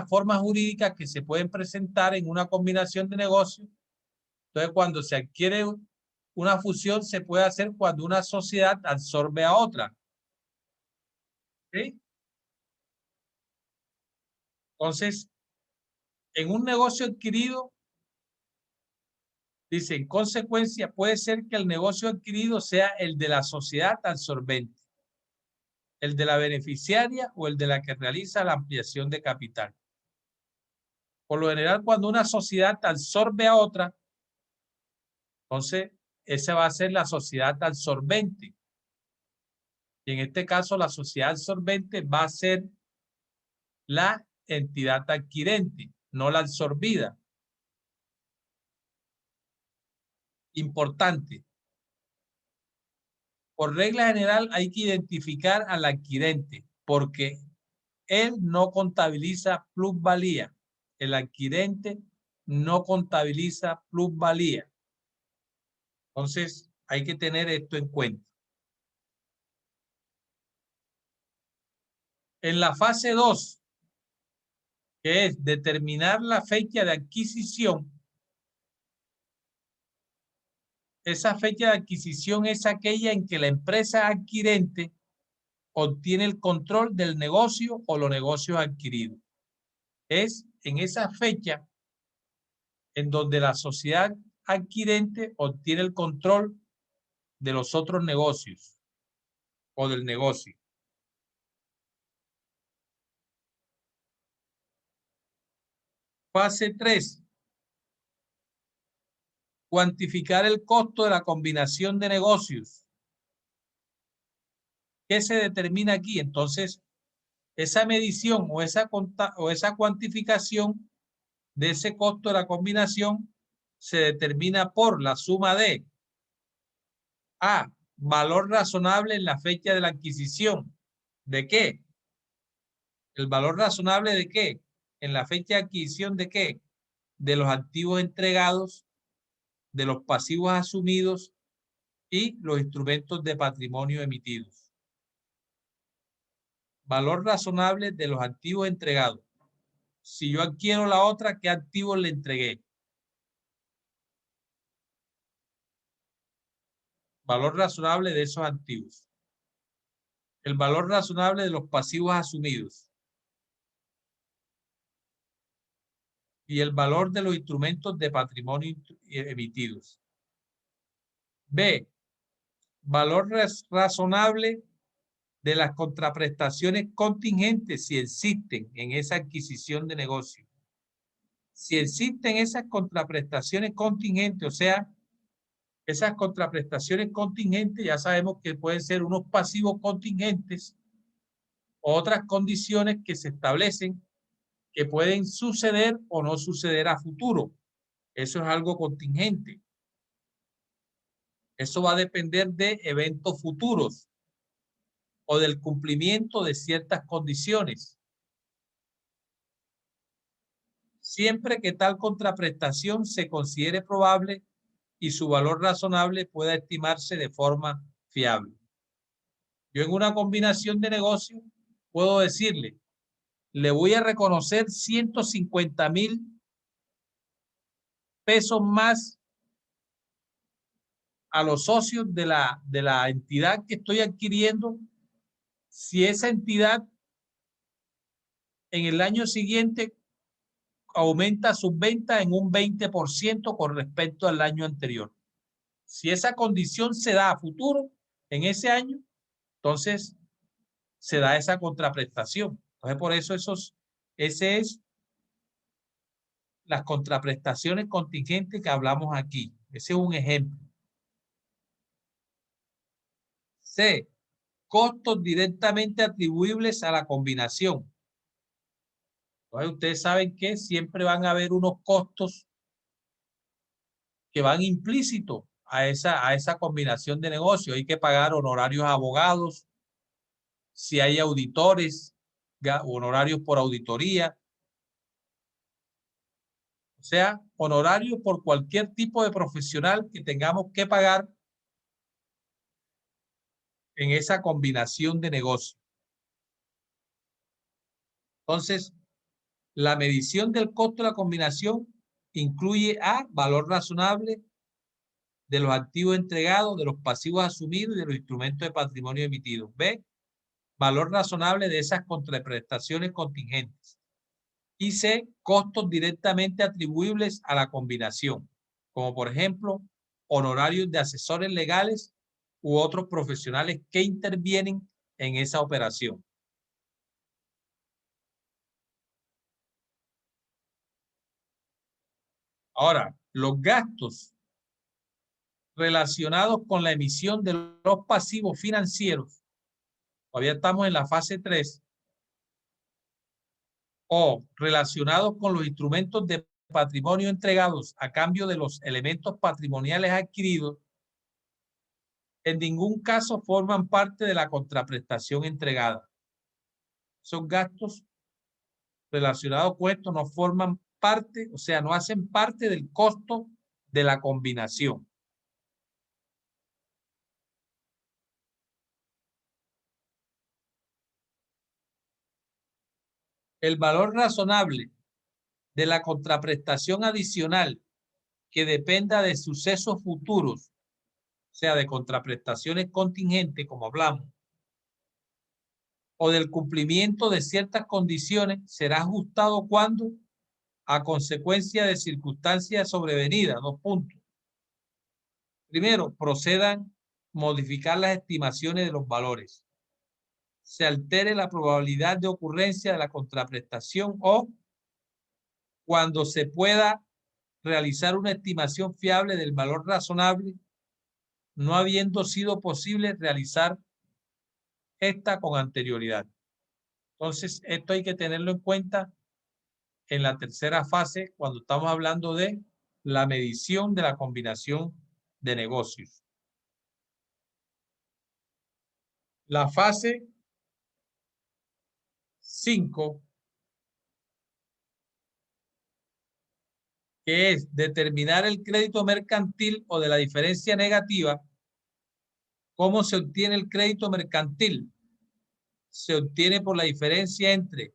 formas jurídicas que se pueden presentar en una combinación de negocios. Entonces, cuando se adquiere una fusión, se puede hacer cuando una sociedad absorbe a otra. ¿Sí? Entonces, en un negocio adquirido, dice, en consecuencia, puede ser que el negocio adquirido sea el de la sociedad absorbente, el de la beneficiaria o el de la que realiza la ampliación de capital. Por lo general, cuando una sociedad absorbe a otra, entonces esa va a ser la sociedad absorbente. Y en este caso, la sociedad absorbente va a ser la entidad adquirente, no la absorbida. Importante. Por regla general hay que identificar al adquirente porque él no contabiliza plusvalía. El adquirente no contabiliza plusvalía. Entonces hay que tener esto en cuenta. En la fase 2, que es determinar la fecha de adquisición, esa fecha de adquisición es aquella en que la empresa adquirente obtiene el control del negocio o los negocios adquiridos. Es en esa fecha en donde la sociedad adquirente obtiene el control de los otros negocios o del negocio. Fase 3. Cuantificar el costo de la combinación de negocios. ¿Qué se determina aquí? Entonces, esa medición o esa cuantificación de ese costo de la combinación se determina por la suma de A, valor razonable en la fecha de la adquisición. ¿De qué? ¿El valor razonable de qué? En la fecha de adquisición de qué? De los activos entregados, de los pasivos asumidos y los instrumentos de patrimonio emitidos. valor razonable de los activos entregados. Si yo adquiero la otra, ¿qué activos le entregué? Valor razonable de esos activos. El valor razonable de los pasivos asumidos. Y el valor de los instrumentos de patrimonio emitidos. B. Valor razonable de las contraprestaciones contingentes si existen en esa adquisición de negocio. Si existen esas contraprestaciones contingentes, o sea, esas contraprestaciones contingentes ya sabemos que pueden ser unos pasivos contingentes, otras condiciones que se establecen que pueden suceder o no suceder a futuro. Eso es algo contingente. Eso va a depender de eventos futuros o del cumplimiento de ciertas condiciones. Siempre que tal contraprestación se considere probable y su valor razonable pueda estimarse de forma fiable. Yo en una combinación de negocios puedo decirle, le voy a reconocer 150,000 pesos más a los socios de la entidad que estoy adquiriendo si esa entidad en el año siguiente aumenta sus ventas en un 20% con respecto al año anterior. Si esa condición se da a futuro en ese año, entonces se da esa contraprestación. Entonces, por eso ese es las contraprestaciones contingentes que hablamos aquí. Ese es un ejemplo. C. Costos directamente atribuibles a la combinación. Entonces, ustedes saben que siempre van a haber unos costos que van implícitos a esa combinación de negocios. Hay que pagar honorarios a abogados, si hay auditores, honorarios por auditoría, o sea, honorarios por cualquier tipo de profesional que tengamos que pagar en esa combinación de negocios. Entonces, la medición del costo de la combinación incluye A, valor razonable de los activos entregados, de los pasivos asumidos y de los instrumentos de patrimonio emitidos. B, valor razonable de esas contraprestaciones contingentes. Y C, costos directamente atribuibles a la combinación, como por ejemplo, honorarios de asesores legales u otros profesionales que intervienen en esa operación. Ahora, los gastos relacionados con la emisión de los pasivos financieros, todavía estamos en la fase 3, o relacionados con los instrumentos de patrimonio entregados a cambio de los elementos patrimoniales adquiridos, en ningún caso forman parte de la contraprestación entregada. Esos gastos relacionados con esto no forman parte, o sea, no hacen parte del costo de la combinación. El valor razonable de la contraprestación adicional que dependa de sucesos futuros, o sea, de contraprestaciones contingentes, como hablamos, o del cumplimiento de ciertas condiciones, será ajustado cuando, a consecuencia de circunstancias sobrevenidas, 2 puntos. Primero, procedan modificar las estimaciones de los valores. Se altere la probabilidad de ocurrencia de la contraprestación o cuando se pueda realizar una estimación fiable del valor razonable, no habiendo sido posible realizar esta con anterioridad. Entonces, esto hay que tenerlo en cuenta en la tercera fase cuando estamos hablando de la medición de la combinación de negocios. La fase 5, que es determinar el crédito mercantil o de la diferencia negativa. ¿Cómo se obtiene el crédito mercantil? se obtiene por la diferencia entre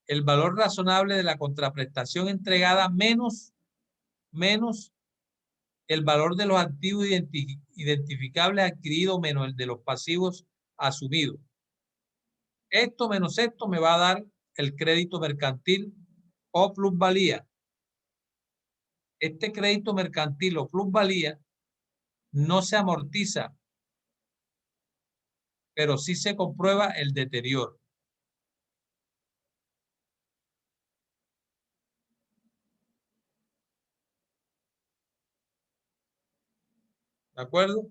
el valor razonable de la contraprestación entregada menos el valor de los activos identificables adquiridos menos el de los pasivos asumidos. Esto menos esto me va a dar el crédito mercantil o plusvalía. Este crédito mercantil o plusvalía no se amortiza, pero sí se comprueba el deterioro. ¿De acuerdo?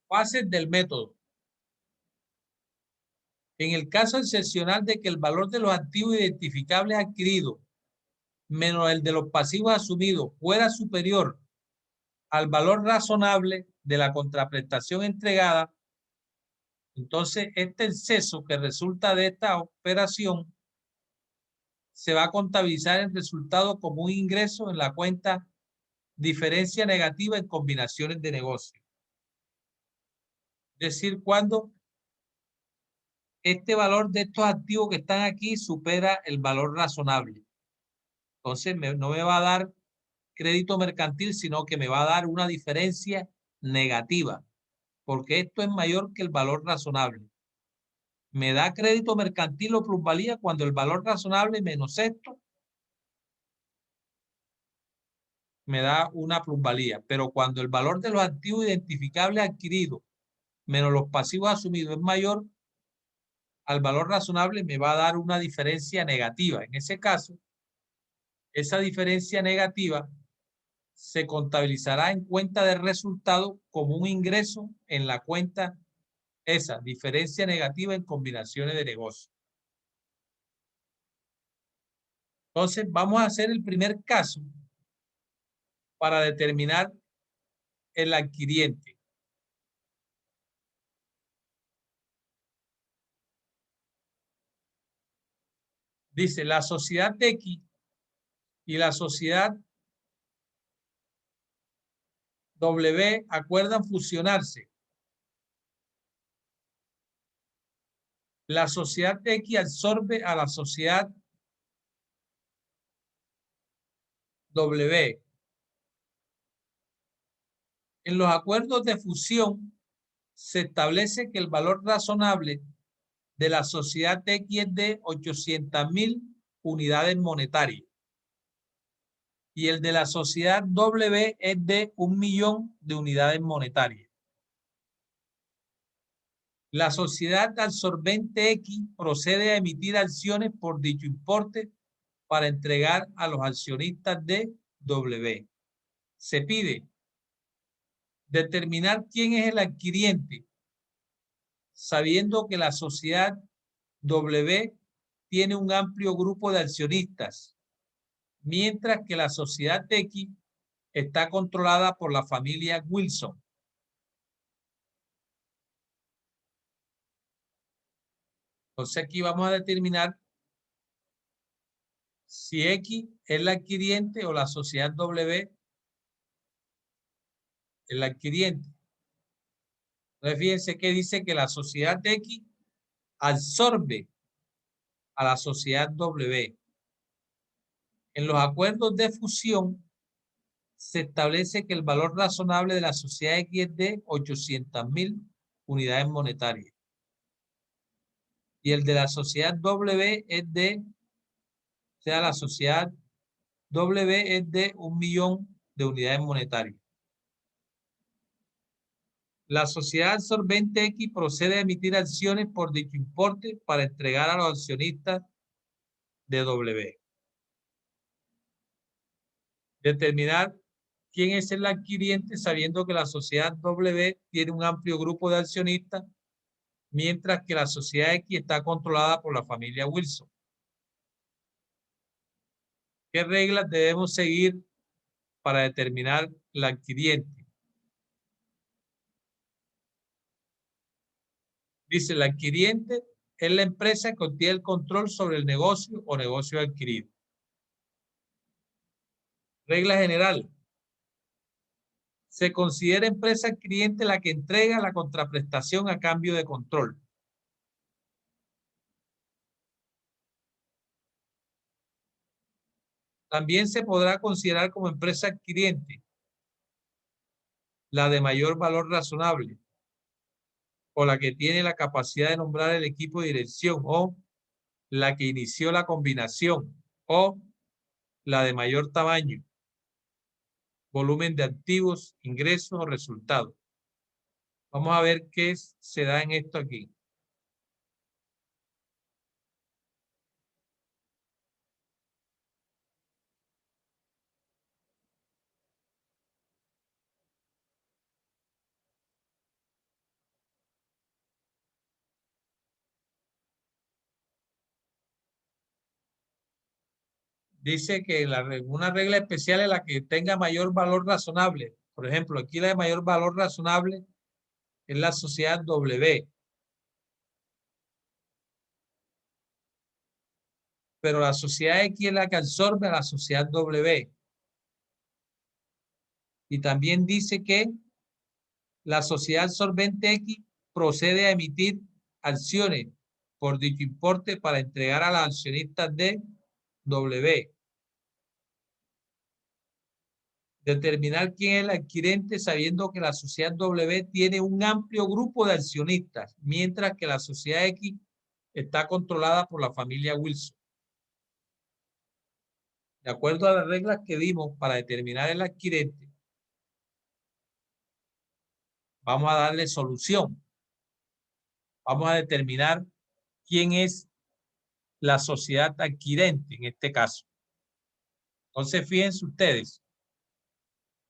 Fases del método. En el caso excepcional de que el valor de los activos identificables adquiridos menos el de los pasivos asumidos fuera superior al valor razonable de la contraprestación entregada, entonces este exceso que resulta de esta operación se va a contabilizar el resultado como un ingreso en la cuenta diferencia negativa en combinaciones de negocio. Es decir, cuando este valor de estos activos que están aquí supera el valor razonable. Entonces no me va a dar crédito mercantil, sino que me va a dar una diferencia negativa, porque esto es mayor que el valor razonable. Me da crédito mercantil o plusvalía cuando el valor razonable menos esto me da una plusvalía, pero cuando el valor de los activos identificables adquiridos menos los pasivos asumidos es mayor al valor razonable, me va a dar una diferencia negativa. En ese caso, esa diferencia negativa se contabilizará en cuenta de resultado como un ingreso en la cuenta esa diferencia negativa en combinaciones de negocio. Entonces, vamos a hacer el primer caso para determinar el adquiriente. Dice, la sociedad X y la sociedad W acuerdan fusionarse. La sociedad X absorbe a la sociedad W. En los acuerdos de fusión se establece que el valor razonable de la sociedad X es de 800.000 unidades monetarias y el de la sociedad W es de 1.000.000 de unidades monetarias. La sociedad absorbente X procede a emitir acciones por dicho importe para entregar a los accionistas de W. Se pide determinar quién es el adquiriente, sabiendo que la sociedad W tiene un amplio grupo de accionistas, mientras que la sociedad X está controlada por la familia Wilson. Entonces aquí vamos a determinar si X es la adquiriente o la sociedad W es la adquiriente. Entonces fíjense que dice que la sociedad X absorbe a la sociedad W. En los acuerdos de fusión se establece que el valor razonable de la sociedad X es de 800.000 unidades monetarias. Y el de la sociedad W es de, o sea, la sociedad W es de 1.000.000 de unidades monetarias. La sociedad absorbente X procede a emitir acciones por dicho importe para entregar a los accionistas de W. Determinar quién es el adquiriente sabiendo que la sociedad W tiene un amplio grupo de accionistas, mientras que la sociedad X está controlada por la familia Wilson. ¿Qué reglas debemos seguir para determinar el adquiriente? Dice, el adquiriente es la empresa que obtiene el control sobre el negocio o negocio adquirido. Regla general. Se considera empresa adquiriente la que entrega la contraprestación a cambio de control. También se podrá considerar como empresa adquiriente la de mayor valor razonable, o la que tiene la capacidad de nombrar el equipo de dirección, o la que inició la combinación, o la de mayor tamaño, volumen de activos, ingresos o resultados. Vamos a ver qué se da en esto aquí. Dice que una regla especial es la que tenga mayor valor razonable. Por ejemplo, aquí la de mayor valor razonable es la sociedad W. Pero la sociedad X es la que absorbe a la sociedad W. Y también dice que la sociedad solvente X procede a emitir acciones por dicho importe para entregar a las accionistas de W. Determinar quién es el adquirente sabiendo que la sociedad W tiene un amplio grupo de accionistas, mientras que la sociedad X está controlada por la familia Wilson. De acuerdo a las reglas que dimos para determinar el adquirente, vamos a darle solución. Vamos a determinar quién es la sociedad adquirente en este caso. Entonces, fíjense ustedes.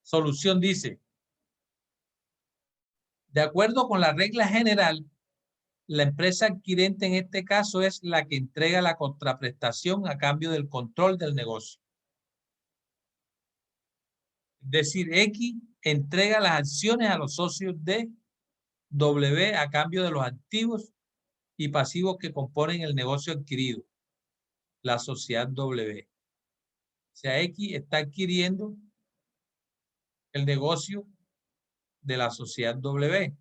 Solución dice, de acuerdo con la regla general, la empresa adquirente en este caso es la que entrega la contraprestación a cambio del control del negocio. Es decir, X entrega las acciones a los socios de W a cambio de los activos y pasivos que componen el negocio adquirido, la sociedad W. O sea, X está adquiriendo el negocio de la sociedad W,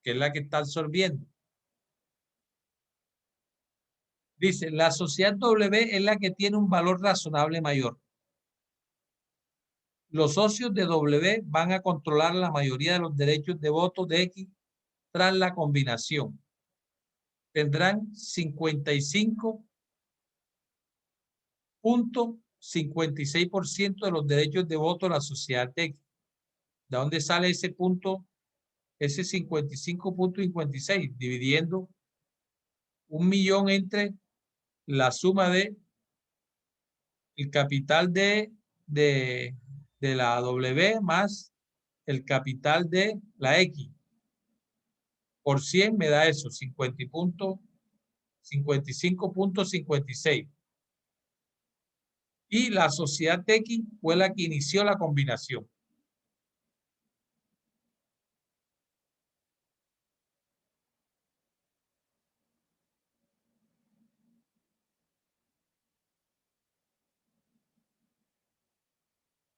que es la que está absorbiendo. Dice, la sociedad W es la que tiene un valor razonable mayor. Los socios de W van a controlar la mayoría de los derechos de voto de X tras la combinación. Tendrán 55.56% de los derechos de voto de la sociedad X. ¿De dónde sale ese punto? Ese 55.56, dividiendo 1.000.000 entre la suma de el capital de la W más el capital de la X. Por 100 me da eso, 55.56. Y la sociedad X fue la que inició la combinación.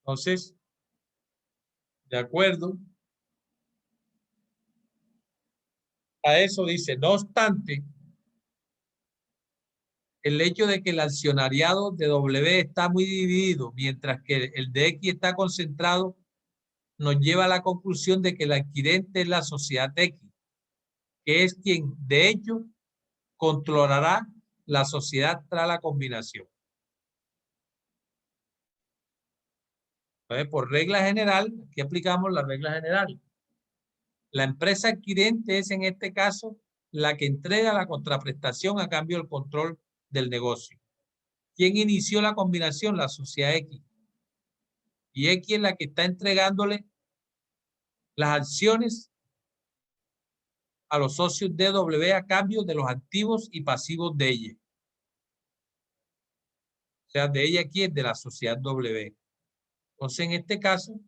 Entonces, de acuerdo a eso dice, no obstante, el hecho de que el accionariado de W está muy dividido, mientras que el de X está concentrado, nos lleva a la conclusión de que el adquirente es la sociedad X, que es quien, de hecho, controlará la sociedad tras la combinación. Entonces, por regla general, aquí aplicamos la regla general. La empresa adquirente es en este caso la que entrega la contraprestación a cambio del control del negocio. ¿Quién inició la combinación? La sociedad X. y X es la que está entregándole las acciones a los socios de W a cambio de los activos y pasivos de ella. O sea, de ella aquí es de la sociedad W. Entonces, en este caso,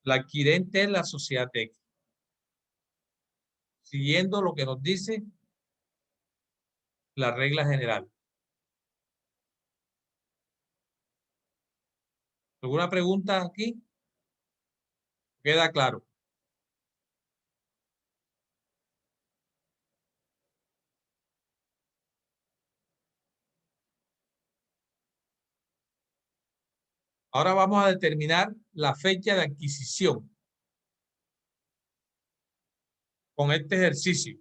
la adquirente es la sociedad X. Siguiendo lo que nos dice la regla general. ¿Alguna pregunta aquí? ¿Queda claro? Ahora vamos a determinar la fecha de adquisición con este ejercicio.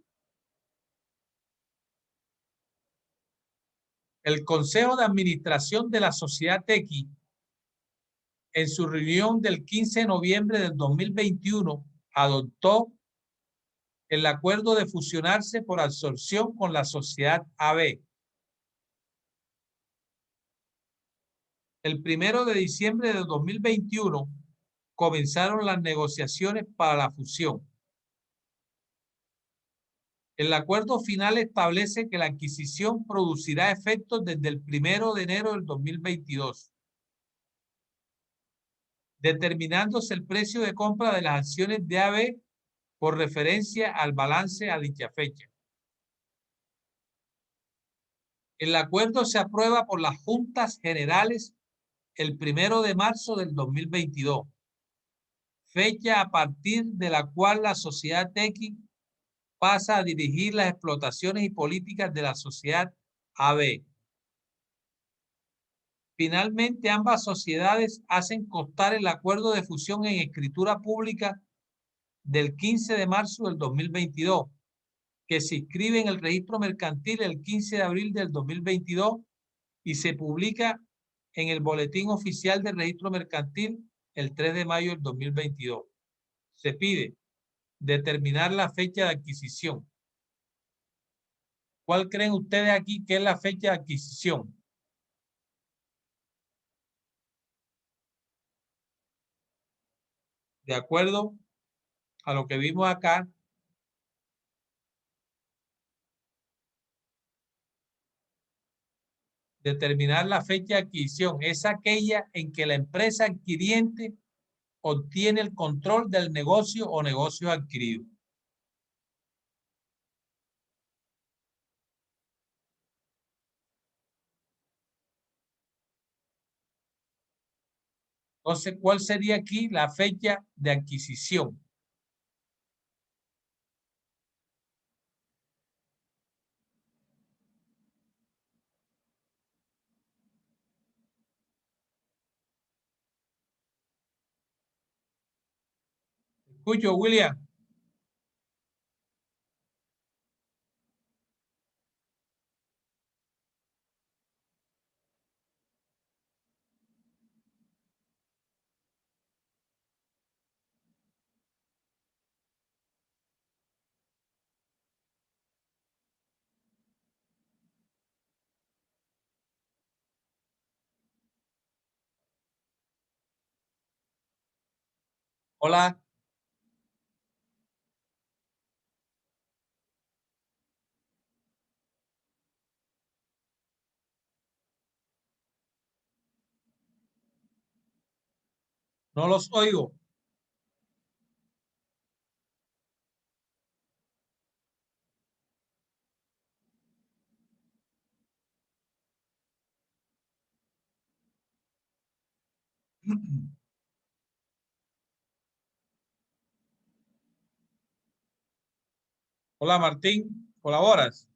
El Consejo de Administración de la Sociedad X, en su reunión del 15 de noviembre del 2021, adoptó el acuerdo de fusionarse por absorción con la sociedad AB. El 1 de diciembre de 2021 comenzaron las negociaciones para la fusión. El acuerdo final establece que la adquisición producirá efectos desde el 1 de enero del 2022, determinándose el precio de compra de las acciones de AB por referencia al balance a dicha fecha. El acuerdo se aprueba por las Juntas Generales el 1 de marzo del 2022, fecha a partir de la cual la sociedad X pasa a dirigir las explotaciones y políticas de la sociedad AB. Finalmente, ambas sociedades hacen constar el acuerdo de fusión en escritura pública del 15 de marzo del 2022, que se inscribe en el registro mercantil el 15 de abril del 2022 y se publica en el Boletín Oficial del Registro Mercantil el 3 de mayo del 2022. Se pide determinar la fecha de adquisición. ¿Cuál creen ustedes aquí que es la fecha de adquisición? De acuerdo a lo que vimos acá, determinar la fecha de adquisición es aquella en que la empresa adquiriente obtiene el control del negocio o negocio adquirido. Entonces, ¿cuál sería aquí la fecha de adquisición? Escucho, William. Hola. No los oigo. Hola, Martín. ¿Colaboras?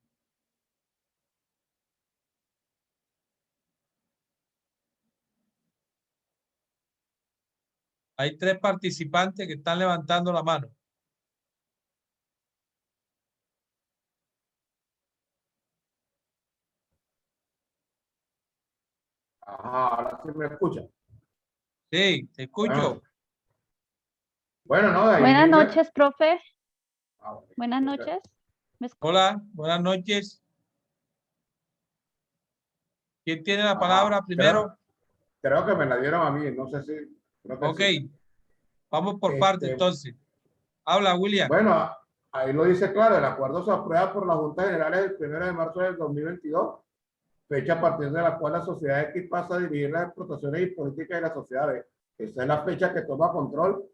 Hay 3 participantes que están levantando la mano. Ajá, ahora sí me escucha. Sí, te escucho. Bueno, no, de ahí Buenas mismo- noches, profe. Ok, Buenas perfecto. noches. Hola, buenas noches. ¿Quién tiene la Ajá, palabra primero? Creo que me la dieron a mí, no sé si. Creo que Ok, sí. vamos por parte entonces. Habla, William. Bueno, ahí lo dice claro, el acuerdo se aprueba por las Juntas Generales el 1 de marzo del 2022, fecha a partir de la cual la sociedad X pasa a dirigir las explotaciones y políticas de las sociedades. Esa es la fecha que toma control,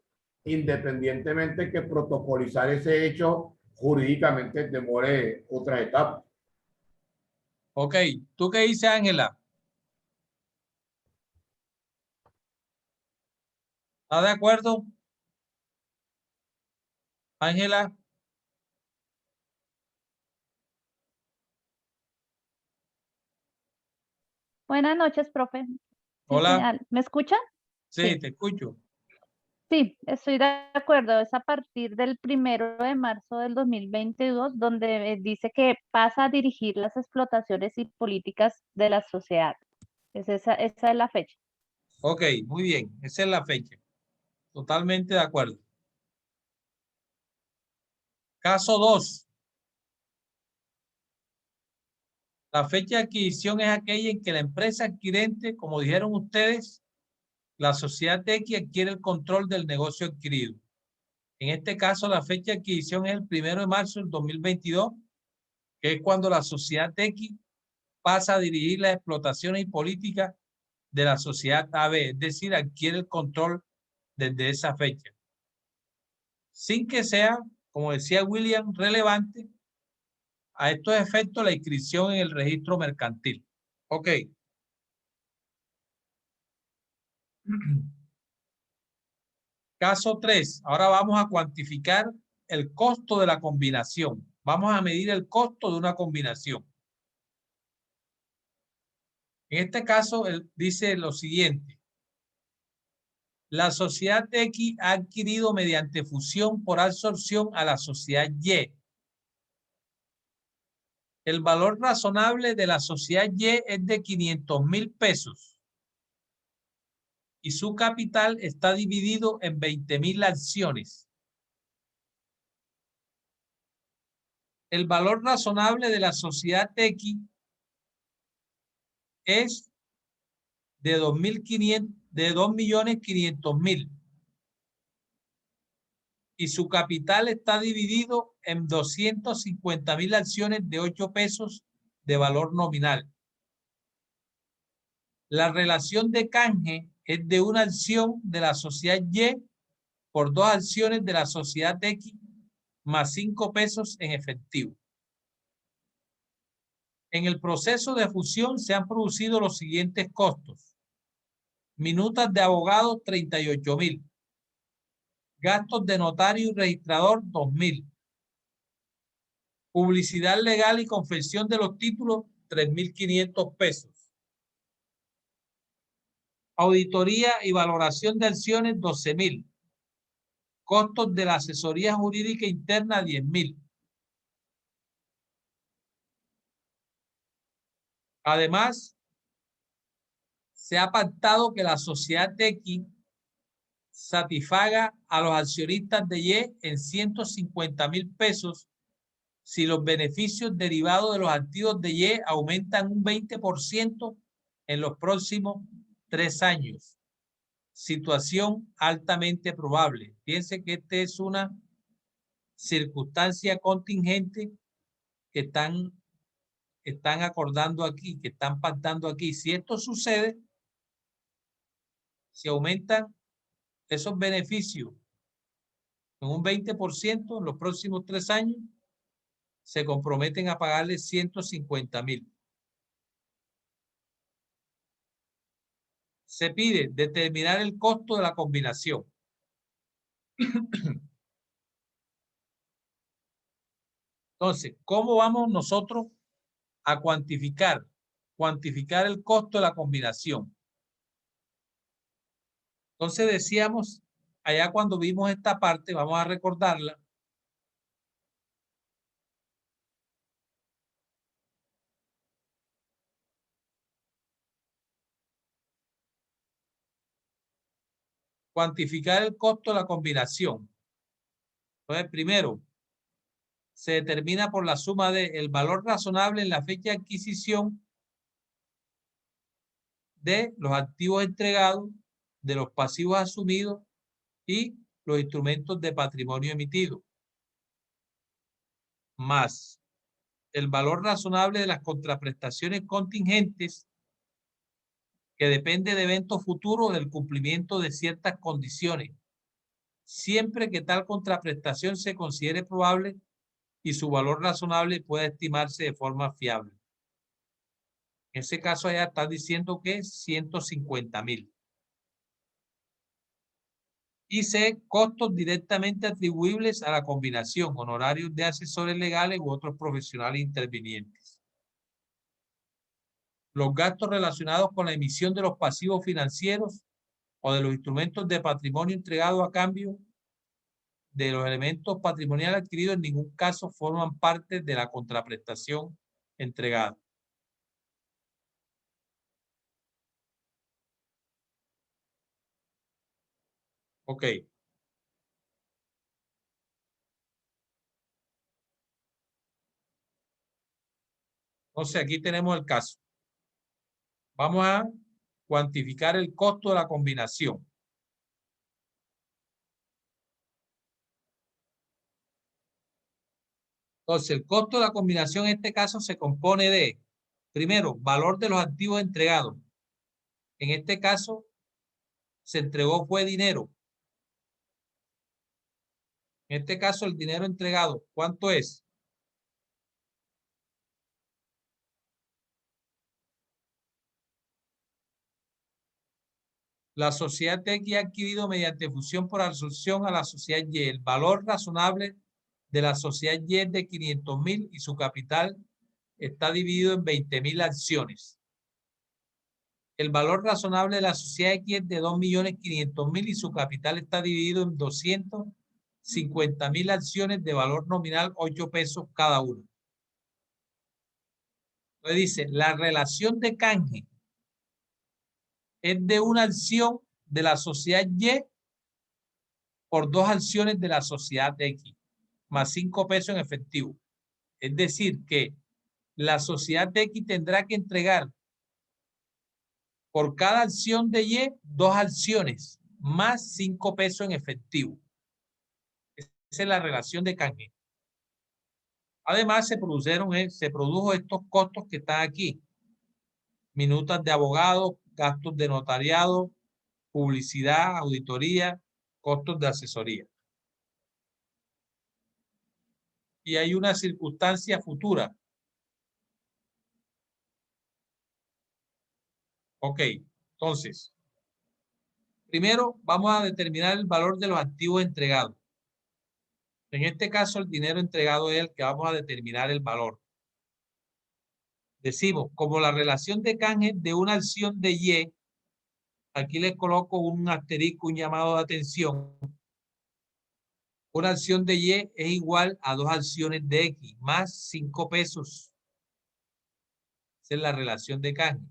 independientemente que protocolizar ese hecho jurídicamente demore otra etapa. Ok, ¿tú qué dices, Ángela? ¿Estás de acuerdo? Ángela. Buenas noches, profe. Sí, Hola. ¿me escucha? Sí, te escucho. Sí, estoy de acuerdo. Es a partir del 1 de marzo del 2022 donde dice que pasa a dirigir las explotaciones y políticas de la sociedad. Esa es la fecha. Ok, muy bien. Esa es la fecha. Totalmente de acuerdo. Caso 2. La fecha de adquisición es aquella en que la empresa adquirente, como dijeron ustedes, la sociedad X adquiere el control del negocio adquirido. En este caso, la fecha de adquisición es el 1 de marzo del 2022, que es cuando la sociedad X pasa a dirigir las explotaciones y políticas de la sociedad AB, es decir, adquiere el control desde esa fecha. Sin que sea, como decía William, relevante a estos efectos la inscripción en el registro mercantil. Ok. Caso 3. Ahora vamos a cuantificar el costo de la combinación. Vamos a medir el costo de una combinación. En este caso, él dice lo siguiente. La sociedad X ha adquirido mediante fusión por absorción a la sociedad Y. El valor razonable de la sociedad Y es de 500,000 pesos y su capital está dividido en 20,000 acciones. El valor razonable de la sociedad X es de 2,500,000 y su capital está dividido en 250,000 acciones de 8 pesos de valor nominal. La relación de canje es de una acción de la sociedad Y por 2 acciones de la sociedad X más 5 pesos en efectivo. En el proceso de fusión se han producido los siguientes costos. Minutas de abogado, 38,000. Gastos de notario y registrador, 2,000. Publicidad legal y confección de los títulos, 3,500 pesos. Auditoría y valoración de acciones, 12,000. Costos de la asesoría jurídica interna, 10,000. Además, se ha pactado que la sociedad X satisfaga a los accionistas de Y en 150,000 pesos si los beneficios derivados de los activos de Y aumentan un 20% en los próximos 3 años. Situación altamente probable. Piense que esta es una circunstancia contingente que están acordando aquí, que están pactando aquí. Si esto sucede, si aumentan esos beneficios en un 20% en los próximos 3 años, se comprometen a pagarle 150,000. Se pide determinar el costo de la combinación. Entonces, ¿cómo vamos nosotros a cuantificar el costo de la combinación? Entonces decíamos, allá cuando vimos esta parte, vamos a recordarla. Cuantificar el costo de la combinación. Entonces, primero, se determina por la suma del valor razonable en la fecha de adquisición de los activos entregados, de los pasivos asumidos y los instrumentos de patrimonio emitido, más el valor razonable de las contraprestaciones contingentes que depende de eventos futuros del cumplimiento de ciertas condiciones, siempre que tal contraprestación se considere probable y su valor razonable pueda estimarse de forma fiable. En ese caso allá está diciendo que es 150.000. Y C, costos directamente atribuibles a la combinación, honorarios de asesores legales u otros profesionales intervinientes. Los gastos relacionados con la emisión de los pasivos financieros o de los instrumentos de patrimonio entregados a cambio de los elementos patrimoniales adquiridos en ningún caso forman parte de la contraprestación entregada. Ok. Entonces aquí tenemos el caso. Vamos a cuantificar el costo de la combinación. Entonces, el costo de la combinación en este caso se compone de, primero, valor de los activos entregados. En este caso, se entregó fue dinero. En este caso, el dinero entregado, ¿cuánto es? La sociedad X ha adquirido mediante fusión por absorción a la sociedad Y. El valor razonable de la sociedad Y es de 500.000 y su capital está dividido en 20.000 acciones. El valor razonable de la sociedad X es de 2.500.000 y su capital está dividido en 250.000 acciones de valor nominal 8 pesos cada una. Entonces dice, la relación de canje es de una acción de la sociedad Y por 2 acciones de la sociedad X, más 5 pesos en efectivo. Es decir, que la sociedad X tendrá que entregar por cada acción de Y, 2 acciones, más 5 pesos en efectivo. Esa es la relación de canje. Además, se produjo estos costos que están aquí. Minutas de abogado, gastos de notariado, publicidad, auditoría, costos de asesoría. Y hay una circunstancia futura. Ok, entonces, primero vamos a determinar el valor de los activos entregados. En este caso, el dinero entregado es el que vamos a determinar el valor. Decimos, como la relación de canje de una acción de Y, aquí les coloco un asterisco, un llamado de atención. Una acción de Y es igual a 2 acciones de X, más 5 pesos. Esa es la relación de canje.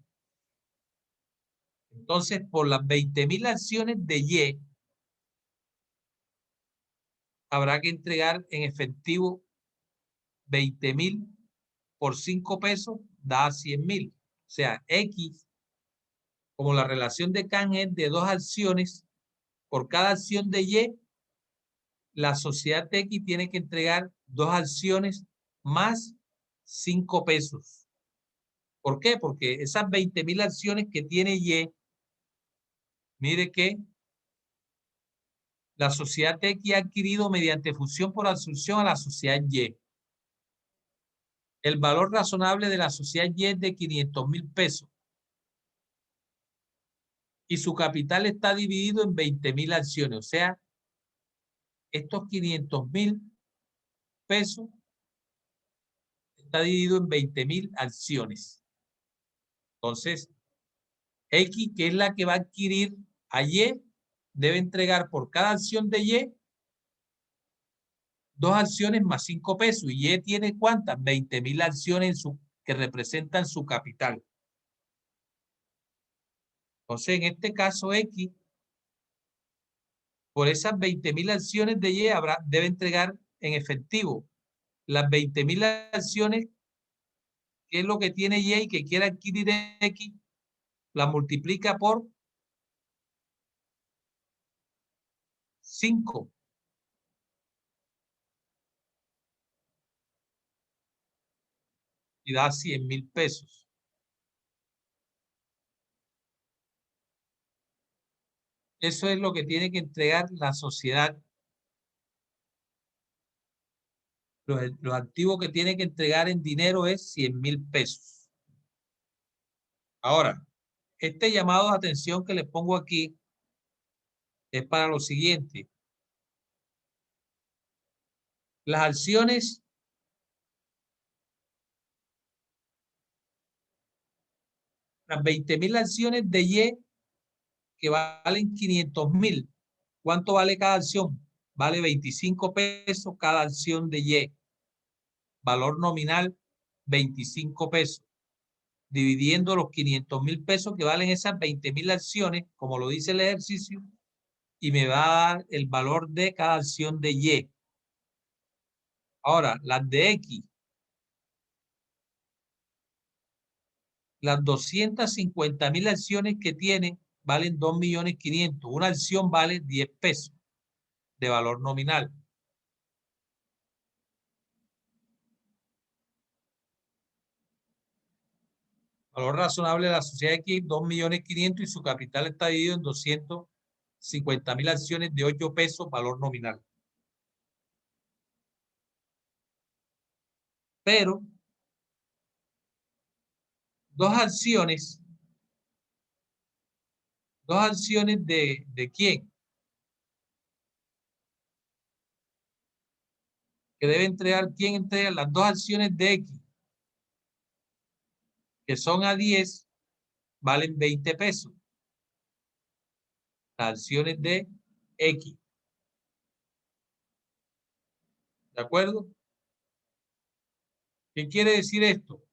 Entonces, por las 20.000 acciones de Y, habrá que entregar en efectivo 20.000 por 5 pesos, da 100.000. O sea, X, como la relación de canje es de 2 acciones, por cada acción de Y, la sociedad X tiene que entregar 2 acciones más 5 pesos. ¿Por qué? Porque esas 20.000 acciones que tiene Y, mire que la sociedad X ha adquirido mediante fusión por absorción a la sociedad Y. El valor razonable de la sociedad Y es de 500.000 pesos. Y su capital está dividido en 20.000 acciones. O sea, estos 500.000 pesos está dividido en 20.000 acciones. Entonces, X, que es la que va a adquirir a Y, debe entregar por cada acción de Y 2 acciones más 5 pesos. Y Y tiene ¿cuántas? 20.000 acciones que representan su capital. Entonces, en este caso X, por esas 20.000 acciones de Y debe entregar en efectivo las 20.000 acciones, que es lo que tiene Y que quiere adquirir X, la multiplica por 5. Y da 100.000 pesos. Eso es lo que tiene que entregar la sociedad. Los activos que tiene que entregar en dinero es 100.000 pesos. Ahora, este llamado de atención que les pongo aquí es para lo siguiente. Las acciones las 20.000 acciones de Y que valen 500.000. ¿Cuánto vale cada acción? Vale 25 pesos cada acción de Y. Valor nominal 25 pesos. Dividiendo los 500.000 pesos que valen esas 20.000 acciones, como lo dice el ejercicio, y me va a dar el valor de cada acción de Y. Ahora, las de X. Las 250.000 acciones que tiene valen 2.500.000. Una acción vale 10 pesos de valor nominal. Valor razonable de la sociedad X, 2.500.000 y su capital está dividido en 250.000 acciones de 8 pesos, valor nominal. Pero dos acciones de quién que debe entregar, quién entrega las dos acciones de X que son a 10 valen 20 pesos. Las acciones de X. ¿De acuerdo? ¿Qué quiere decir esto?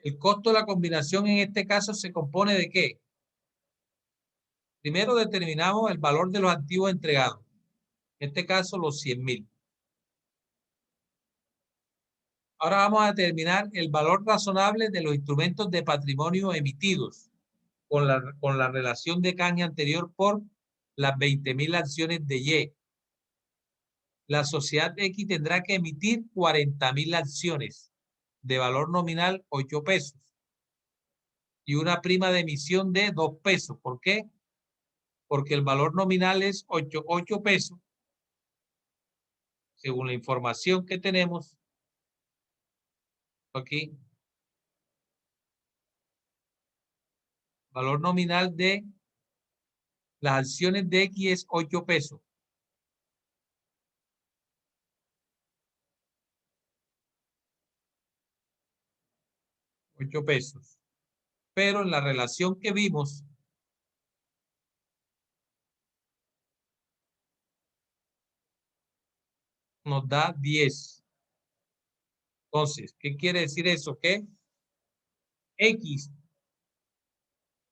El costo de la combinación en este caso se compone de ¿qué? Primero determinamos el valor de los activos entregados. En este caso los 100.000. Ahora vamos a determinar el valor razonable de los instrumentos de patrimonio emitidos con la relación de canje anterior por las 20.000 acciones de Y. La sociedad X tendrá que emitir 40.000 acciones de valor nominal 8 pesos y una prima de emisión de 2 pesos. ¿Por qué? Porque el valor nominal es 8 pesos, según la información que tenemos aquí. Valor nominal de las acciones de X es 8 pesos. 8 pesos. Pero en la relación que vimos, nos da 10. Entonces, ¿qué quiere decir eso? Que X,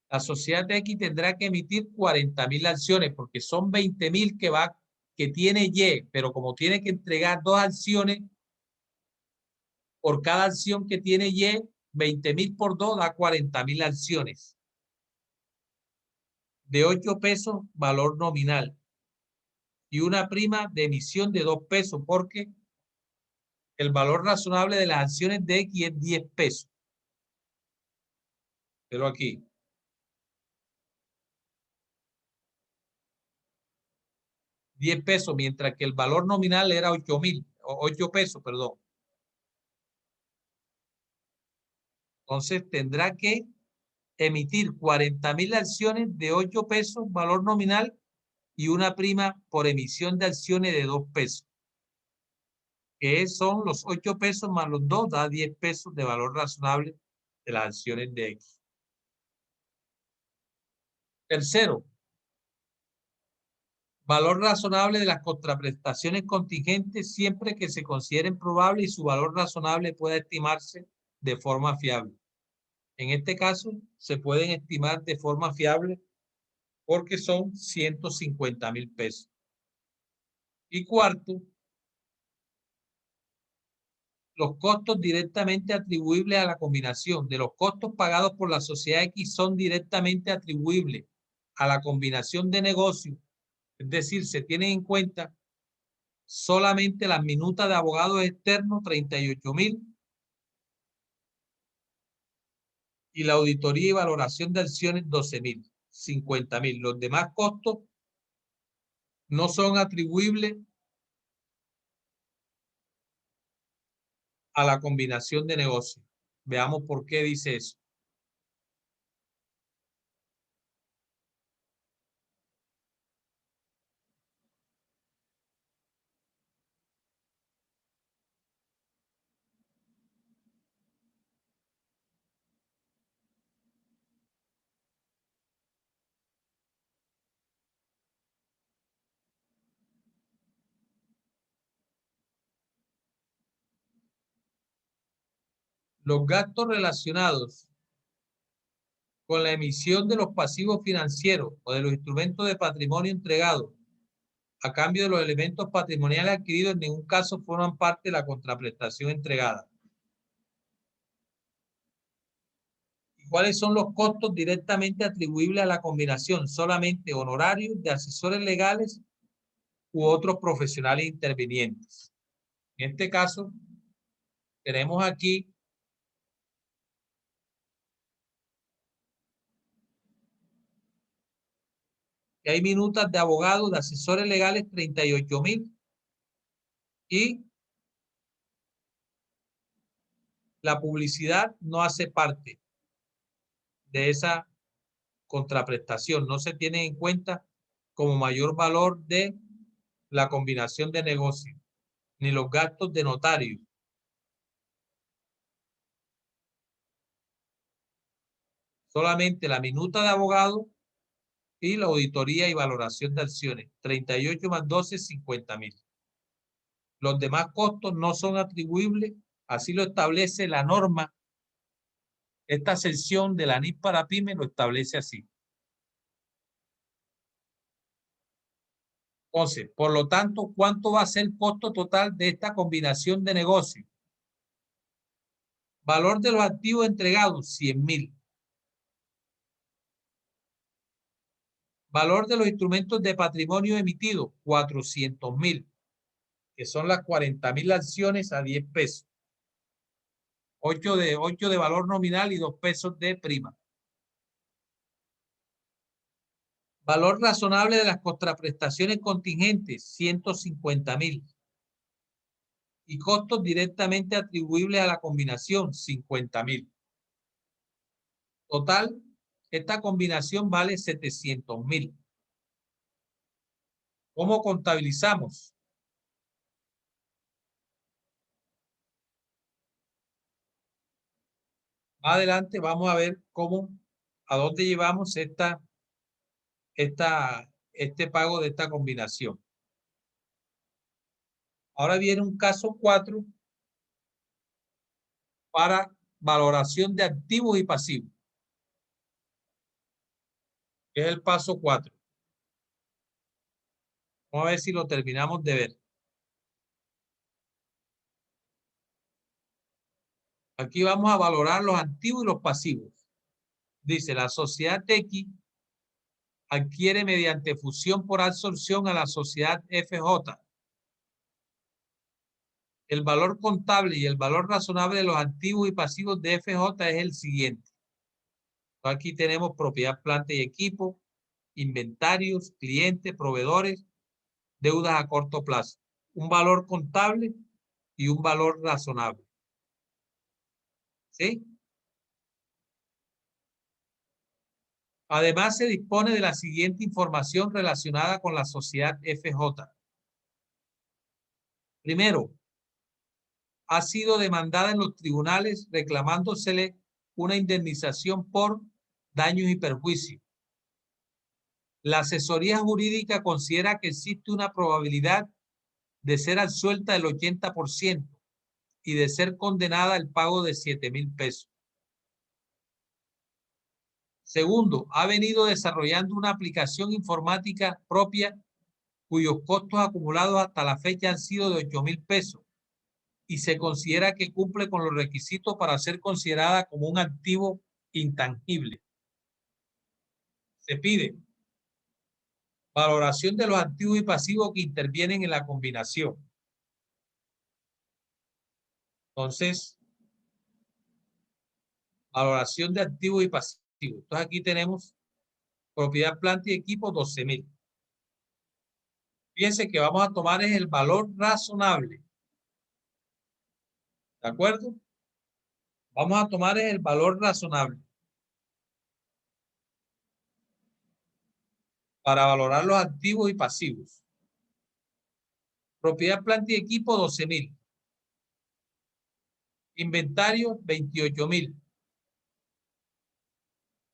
la sociedad de X tendrá que emitir 40.000 acciones porque son 20.000 que tiene Y, pero como tiene que entregar dos acciones, por cada acción que tiene Y, 20.000 por 2 da 40.000 acciones. De 8 pesos, valor nominal. Y una prima de emisión de 2 pesos porque el valor razonable de las acciones de X es 10 pesos. Pero aquí. 10 pesos, mientras que el valor nominal era 8 pesos, perdón. Entonces tendrá que emitir 40.000 acciones de 8 pesos, valor nominal, y una prima por emisión de acciones de 2 pesos. Que son los 8 pesos más los 2, da 10 pesos de valor razonable de las acciones de X. Tercero, valor razonable de las contraprestaciones contingentes siempre que se consideren probables y su valor razonable pueda estimarse de forma fiable. En este caso, se pueden estimar de forma fiable porque son 150.000 pesos. Y cuarto, los costos directamente atribuibles a la combinación de los costos pagados por la sociedad X son directamente atribuibles a la combinación de negocios. Es decir, se tienen en cuenta solamente las minutas de abogados externos, 38.000, y la auditoría y valoración de acciones, 12.000, 50.000. Los demás costos no son atribuibles a la combinación de negocios. Veamos por qué dice eso. Los gastos relacionados con la emisión de los pasivos financieros o de los instrumentos de patrimonio entregados a cambio de los elementos patrimoniales adquiridos en ningún caso forman parte de la contraprestación entregada. ¿Y cuáles son los costos directamente atribuibles a la combinación? Solamente honorarios de asesores legales u otros profesionales intervinientes. En este caso, tenemos aquí que hay minutas de abogados, de asesores legales, 38.000, y la publicidad no hace parte de esa contraprestación, no se tiene en cuenta como mayor valor de la combinación de negocios, ni los gastos de notario. Solamente la minuta de abogado y la auditoría y valoración de acciones, 38 más 12, 50.000. Los demás costos no son atribuibles, así lo establece la norma. Esta sección de la NIF para pyme lo establece así. Entonces, por lo tanto, ¿cuánto va a ser el costo total de esta combinación de negocios? Valor de los activos entregados, 100.000. Valor de los instrumentos de patrimonio emitidos, 400.000, que son las 40.000 acciones a 10 pesos. 8 de valor nominal y 2 pesos de prima. Valor razonable de las contraprestaciones contingentes, 150.000. Y costos directamente atribuibles a la combinación, 50.000. Total, esta combinación vale 700.000. ¿Cómo contabilizamos? Más adelante vamos a ver a dónde llevamos este pago de esta combinación. Ahora viene un caso 4 para valoración de activos y pasivos. Es el paso 4. Vamos a ver si lo terminamos de ver. Aquí vamos a valorar los activos y los pasivos. Dice, la sociedad X adquiere mediante fusión por absorción a la sociedad FJ. El valor contable y el valor razonable de los activos y pasivos de FJ es el siguiente. Aquí tenemos propiedad, planta y equipo, inventarios, clientes, proveedores, deudas a corto plazo. Un valor contable y un valor razonable. ¿Sí? Además, se dispone de la siguiente información relacionada con la sociedad FJ. Primero, ha sido demandada en los tribunales reclamándosele una indemnización por daños y perjuicios. La asesoría jurídica considera que existe una probabilidad de ser absuelta del 80% y de ser condenada al pago de 7.000 pesos. Segundo, ha venido desarrollando una aplicación informática propia cuyos costos acumulados hasta la fecha han sido de 8.000 pesos y se considera que cumple con los requisitos para ser considerada como un activo intangible. Se pide valoración de los activos y pasivos que intervienen en la combinación. Entonces, valoración de activos y pasivos. Entonces aquí tenemos propiedad, planta y equipo 12.000. Fíjense que vamos a tomar es el valor razonable. ¿De acuerdo? Vamos a tomar es el valor razonable para valorar los activos y pasivos. Propiedad, planta y equipo 12.000. Inventario 28.000.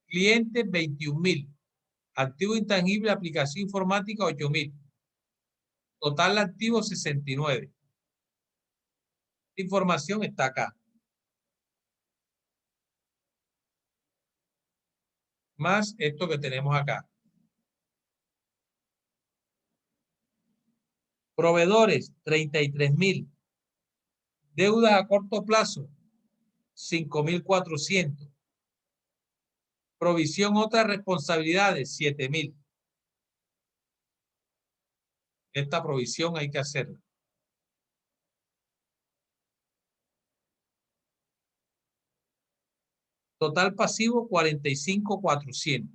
Clientes 21.000. Activo intangible, aplicación informática 8.000. Total activo 69. Esta información está acá. Más esto que tenemos acá. Proveedores 33.000. Deudas a corto plazo 5.400. Provisión otras responsabilidades 7.000. Esta provisión hay que hacerla. Total pasivo 45.400.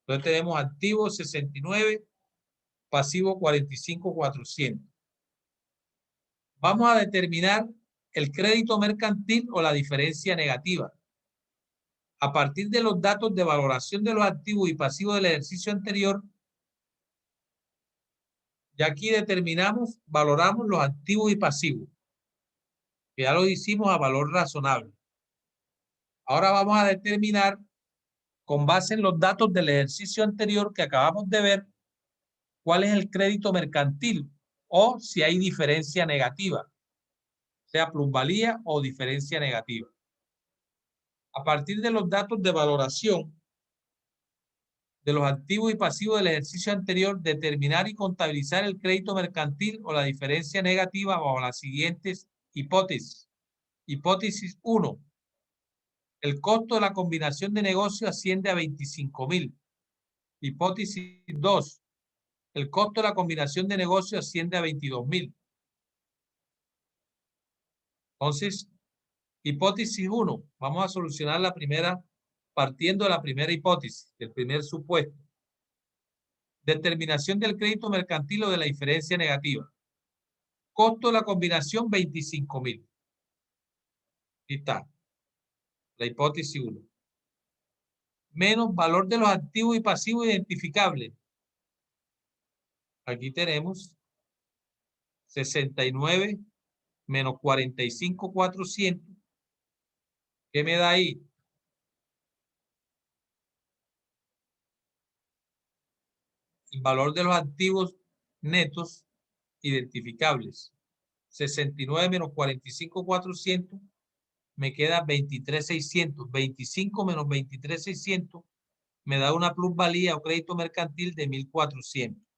Entonces tenemos activo 69, pasivo 45.400. Vamos a determinar el crédito mercantil o la diferencia negativa. A partir de los datos de valoración de los activos y pasivos del ejercicio anterior, y aquí determinamos, valoramos los activos y pasivos, que ya lo hicimos a valor razonable. Ahora vamos a determinar, con base en los datos del ejercicio anterior que acabamos de ver, cuál es el crédito mercantil o si hay diferencia negativa, sea plusvalía o diferencia negativa. A partir de los datos de valoración de los activos y pasivos del ejercicio anterior, determinar y contabilizar el crédito mercantil o la diferencia negativa bajo las siguientes hipótesis. Hipótesis 1. El costo de la combinación de negocio asciende a 25.000. Hipótesis 2. El costo de la combinación de negocio asciende a 22.000. Entonces, hipótesis 1. Vamos a solucionar la primera partiendo de la primera hipótesis, del primer supuesto. Determinación del crédito mercantil o de la diferencia negativa. Costo de la combinación 25.000. Aquí está. La hipótesis 1. Menos valor de los activos y pasivos identificables. Aquí tenemos 69 menos 45.400. ¿Qué me da ahí? El valor de los activos netos identificables. 69 menos 45.400 me queda 23.600. 25 menos 23.600 me da una plusvalía o crédito mercantil de 1.400.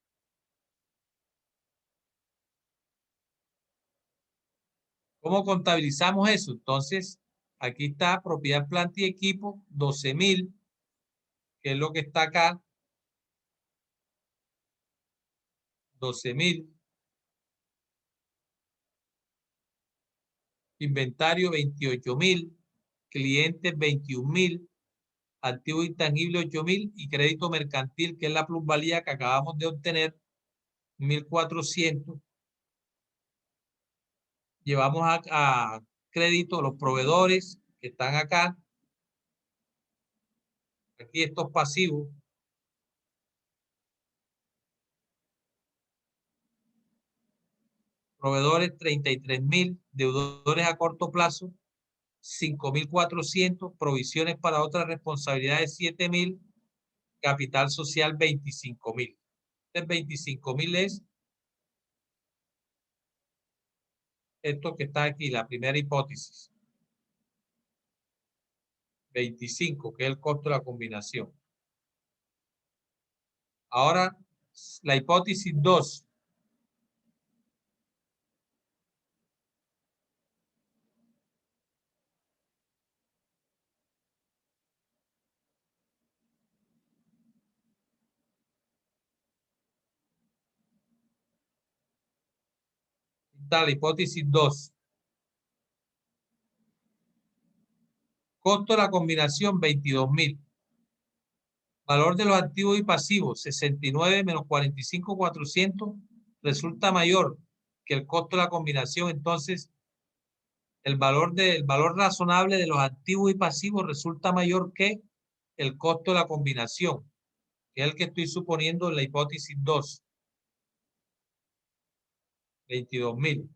¿Cómo contabilizamos eso? Entonces, aquí está propiedad, planta y equipo, 12.000, que es lo que está acá. 12.000. Inventario 28.000. Clientes 21.000. Activo intangible 8.000 y crédito mercantil, que es la plusvalía que acabamos de obtener, 1.400. Llevamos a crédito los proveedores que están acá. Aquí estos pasivos. Proveedores 33.000, deudores a corto plazo 5.400, provisiones para otras responsabilidades 7.000, capital social 25.000. Este 25.000 es esto que está aquí, la primera hipótesis. 25, que es el costo de la combinación. Ahora, la hipótesis 2. está la hipótesis 2. Costo de la combinación, 22.000. Valor de los activos y pasivos, 69 menos 45.400, resulta mayor que el costo de la combinación. Entonces, el valor razonable de los activos y pasivos resulta mayor que el costo de la combinación, que es el que estoy suponiendo en la hipótesis 2. 22.000.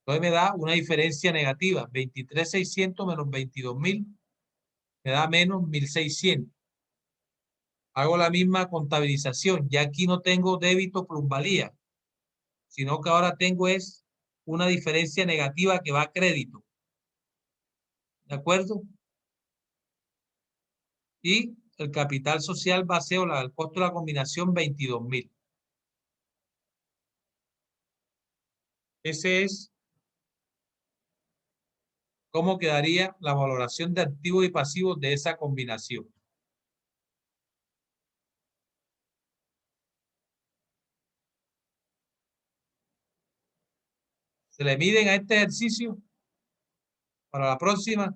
Entonces me da una diferencia negativa. 23.600 menos 22.000 me da menos 1.600. Hago la misma contabilización. Ya aquí no tengo débito plusvalía, sino que ahora tengo es una diferencia negativa que va a crédito. ¿De acuerdo? Y el capital social va a ser, el costo de la combinación, 22.000. Ese es cómo quedaría la valoración de activos y pasivos de esa combinación. Se le miden a este ejercicio para la próxima.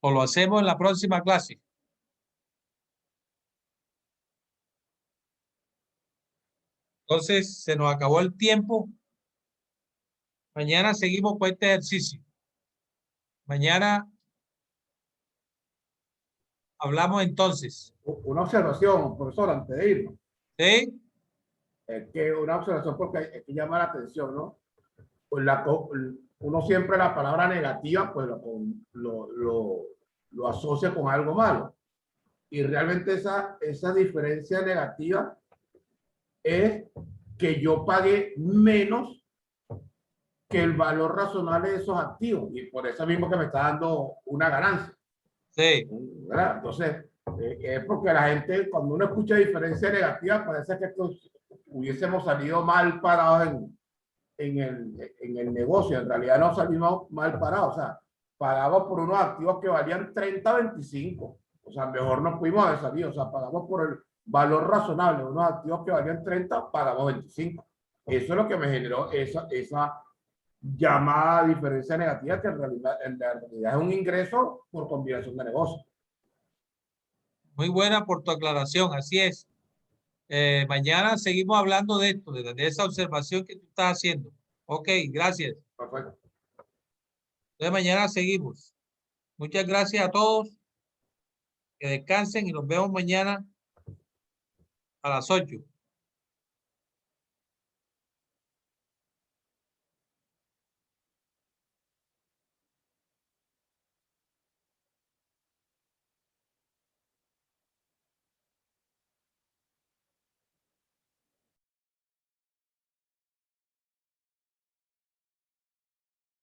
O lo hacemos en la próxima clase. Entonces, se nos acabó el tiempo. Mañana seguimos con este ejercicio. Mañana hablamos entonces. Una observación, profesor, antes de irnos. ¿Sí? Es que una observación porque hay que llamar la atención, ¿no? Pues uno siempre la palabra negativa, pues lo asocia con algo malo. Y realmente esa diferencia negativa es que yo pagué menos que el valor razonable de esos activos. Y por eso mismo que me está dando una ganancia. Sí. ¿Verdad? Entonces, es porque la gente, cuando uno escucha diferencia negativa, parece que hubiésemos salido mal parados en el negocio. En realidad no salimos mal parados. O sea, pagamos por unos activos que valían 30, 25. O sea, mejor no pudimos haber salido. O sea, pagamos por el valor razonable. Unos activos que valían 30, pagamos 25. Eso es lo que me generó esa llamada diferencia negativa, que en realidad es un ingreso por combinación de negocios. Muy buena por tu aclaración, así es. Mañana seguimos hablando de esto, de esa observación que tú estás haciendo. Ok, gracias. Perfecto. Entonces mañana seguimos. Muchas gracias a todos. Que descansen y nos vemos mañana a las 8.